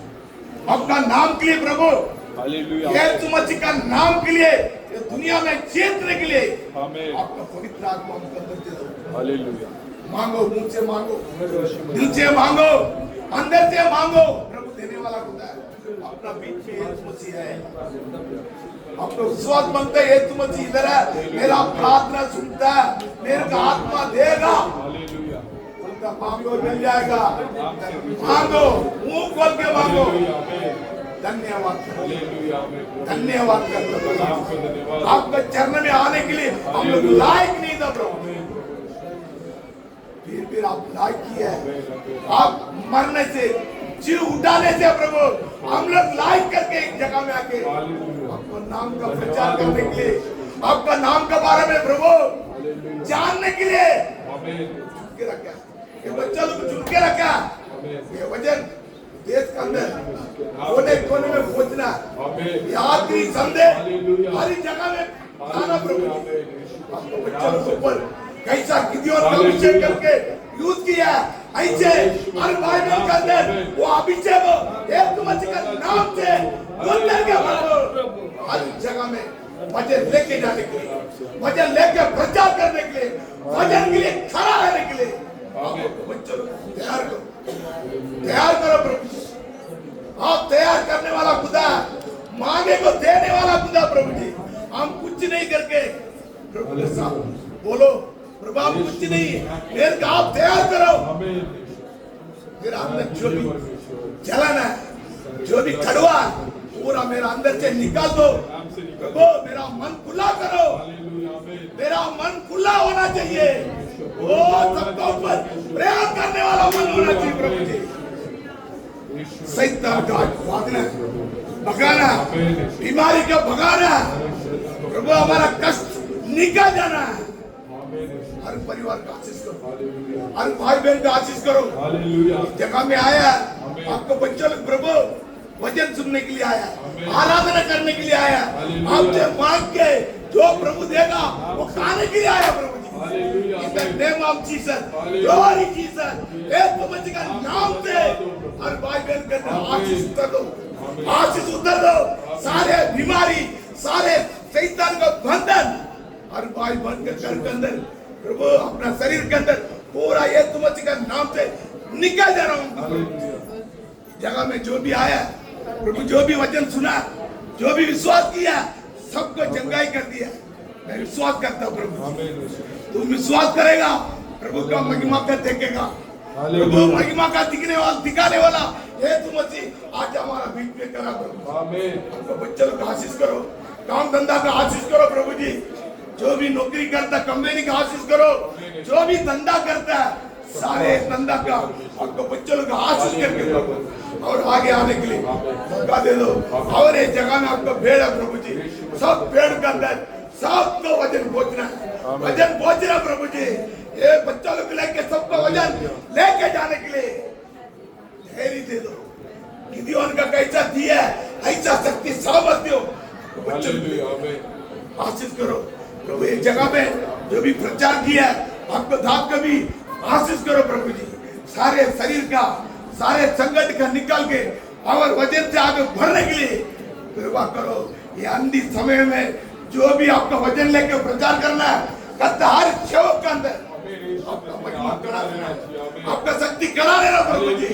आपका नाम के लिए प्रभु,
हालेलुया,
यीशु मसीह का नाम के लिए, ये दुनिया में जीतने के लिए
आमीन,
आपका पवित्र आत्मा हमको अंदर दे दो।
हालेलुया,
मांगो, मुंह से मांगो, दिल से मांगो, अंदर से मांगो, प्रभु देने वाला खुदा है। अपना बीच में यीशु मसीह है, आपको विश्वास बनता है यीशु मसीह इधर है, मेरा प्रार्थना सुनता है, मेरे का आत्मा देगा,
हालेलुया,
उनका मांगो मिल जाएगा, मांगो, मुंह खोल के मांगो। धन्यवाद,
हालेलुया,
धन्यवाद करता हूं आपका चरण में आने के लिए हम लोग लायक नहीं था प्रभु, फिर आप लायक किया है, आप मरने से जीव उठाने से प्रभु हम लोग लायक करके एक जगह में आके आपका नाम का प्रचार करने के लिए, आपका नाम के बारे में प्रभु जानने के लिए चुन के रखा, ये बच्चा लोग चुन के रखा, ये वजन देश के अंदर कोने कोने में पहुंचना, ये आखिरी संदेश हर जगह में आना प्रभु, आपको बच्चा लोग ऊपर कैसा गिदियोन का अभिषेक करके यूज किया, ऐसे हर बाइबल के अंदर वो अभिषेक यीशु मसीह का नाम से अंदर के प्रभु हर जगह में वचन लेके जाने के लिए, वचन लेके प्रचार करने के लिए, वचन के लिए खड़ा रहने के लिए आपको बच्चों को तैयार करो, तैयार करो प्रभु। आप तैयार करने वाला खुदा, मांगे को देने वाला खुदा प्रभु जी, हम कुछ नहीं करके प्रभु के साथ बोलो प्रभु आप कुछ नहीं, मेरे का आप तैयार करो, मेरा अंदर जो भी जलन है, जो भी कड़वा पूरा मेरा अंदर से निकाल दो प्रभु, मेरा मन खुला करो, मेरा मन खुला होना चाहिए, वो सबका ऊपर प्रयास करने वाला मन होना चाहिए प्रभु जी। शैतान का भागना, भगाना, बीमारी का भगाना प्रभु, हमारा कष्ट निकल जाना है, हर परिवार का आशीष करो, हर भाई बहन का आशीष करो, जगह में आया आपको बच्चों लोग प्रभु वचन सुनने के लिए आया, आराधना करने के लिए आया, आपसे मांग के जो प्रभु देगा वो खाने के लिए आया प्रभु जी। In the name of Jesus, glory Jesus, Yeshu Masih का नाम से हर भाई बहन के आशीष उतर दो, आशीष उतर दो, सारे बीमारी, सारे शैतान का बंधन हर भाई बहन के घर के अंदर प्रभु, अपना शरीर के अंदर पूरा यीशु मसीह का नाम से निकल जा रहा हूं। जगह में जो भी आया प्रभु, जो भी वचन सुना, जो भी विश्वास किया, सबको चंगाई कर दिया, मैं विश्वास करता हूं प्रभु, तुम विश्वास करेगा प्रभु का महिमा का देखेगा, प्रभु महिमा का दिखाने वाला यीशु मसीह आज हमारा बीच में करा प्रभु, हमको बच्चों का आशीष करो, काम धंधा का आशीष करो प्रभु जी, जो भी नौकरी करता कंपनी का आशीष करो, जो भी धंधा करता है सारे धंधा का आपको बच्चों का आशीष करके प्रभु, और आगे आने के लिए मौका दे दो, और एक जगह में आपका भेड़ है प्रभु जी, सब भेड़ के अंदर सबको वजन पहुंचना, वजन पहुंचना प्रभु जी, ये बच्चों लोग लेके सबको वजन लेके जाने के लिए धैर्य दे दो, गिदियोन का कैसा दिया ऐसा शक्ति सामर्थ्य हो, बच्चों को आशीष करो प्रभु, एक जगह में जो भी प्रचार किया आपको धाम का भी आशीष करो प्रभु जी, सारे शरीर का, सारे संकट का निकाल के और वजन से आगे बढ़ने के लिए कृपा करो। ये अंधी समय में जो भी आपका वजन लेके प्रचार करना है, करता हर सेवक के अंदर आपका महिमा करा देना, आपका शक्ति करा देना प्रभु जी,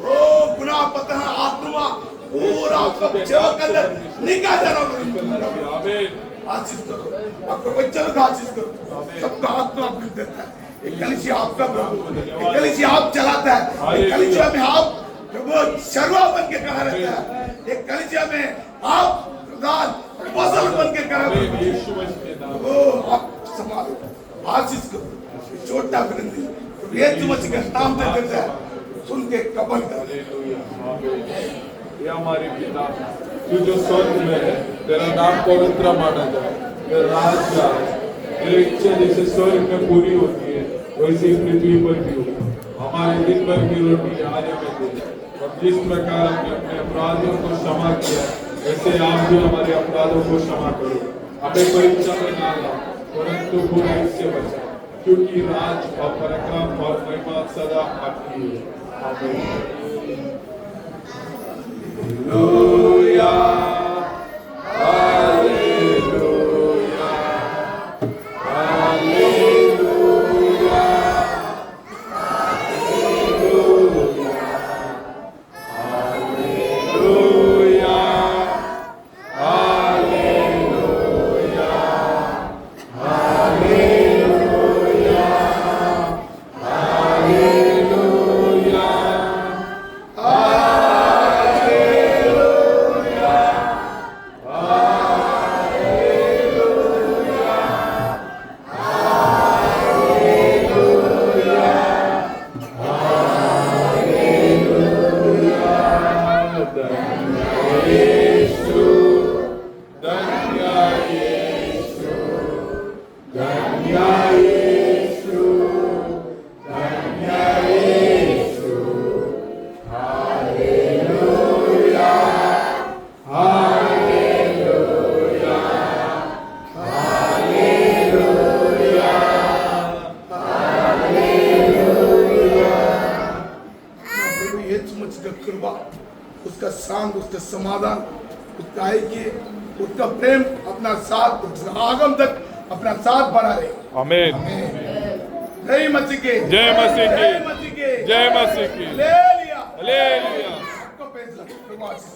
ओ गुनाह पता आत्मा पूरा आपका सेवक के अंदर निकाल देना, आशीष करो, आपको बच्चों का आशीष करो, सबका आत्मा आपको देता है, एक कलीसिया आपका प्रभु, एक कलीसिया आप चलाता है, एक कलीसिया में आप प्रभु शर्वा बन के खड़ा रहता है, एक कलीसिया में आप प्रधान फसल बन के खड़ा रहता है।
यीशु मसीह के नाम में।
ओ आप संभालो, आशीष करो, छोटा विनती यीशु मसीह का नाम दे देता है, सुन के कबूल कर।
हालेलुया, आमीन। ये हमारे पिता, तू जो स्वर्ग में है, तेरा नाम पवित्र माना जाए, तेरा राज आए, तेरी इच्छा जैसे स्वर्ग में पूरी होती है वैसे ही पृथ्वी पर भी हो। हमारे दिन भर की रोटी आज हमें दे, और जिस प्रकार हमने अपने अपराधियों को क्षमा किया वैसे आप भी हमारे अपराधों को क्षमा करो। हमें परीक्षा में ना लाओ, परंतु बुराई से बचाओ, क्योंकि राज और पराक्रम और महिमा सदा आपकी है। आमीन। Hallelujah. Hallelujah. Hallelujah.
कृपा, उसका शांत, उसका समाधान, उसका ऐक्य, उसका प्रेम अपना साथ, उसका आगम तक अपना साथ बढ़ा रहे।
आमीन।
जय मसीह के,
जय मसीह की,
जय मसीह के,
जय मसीह की।
Hallelujah,
hallelujah.
आपका फैसला, प्रभु आशीष।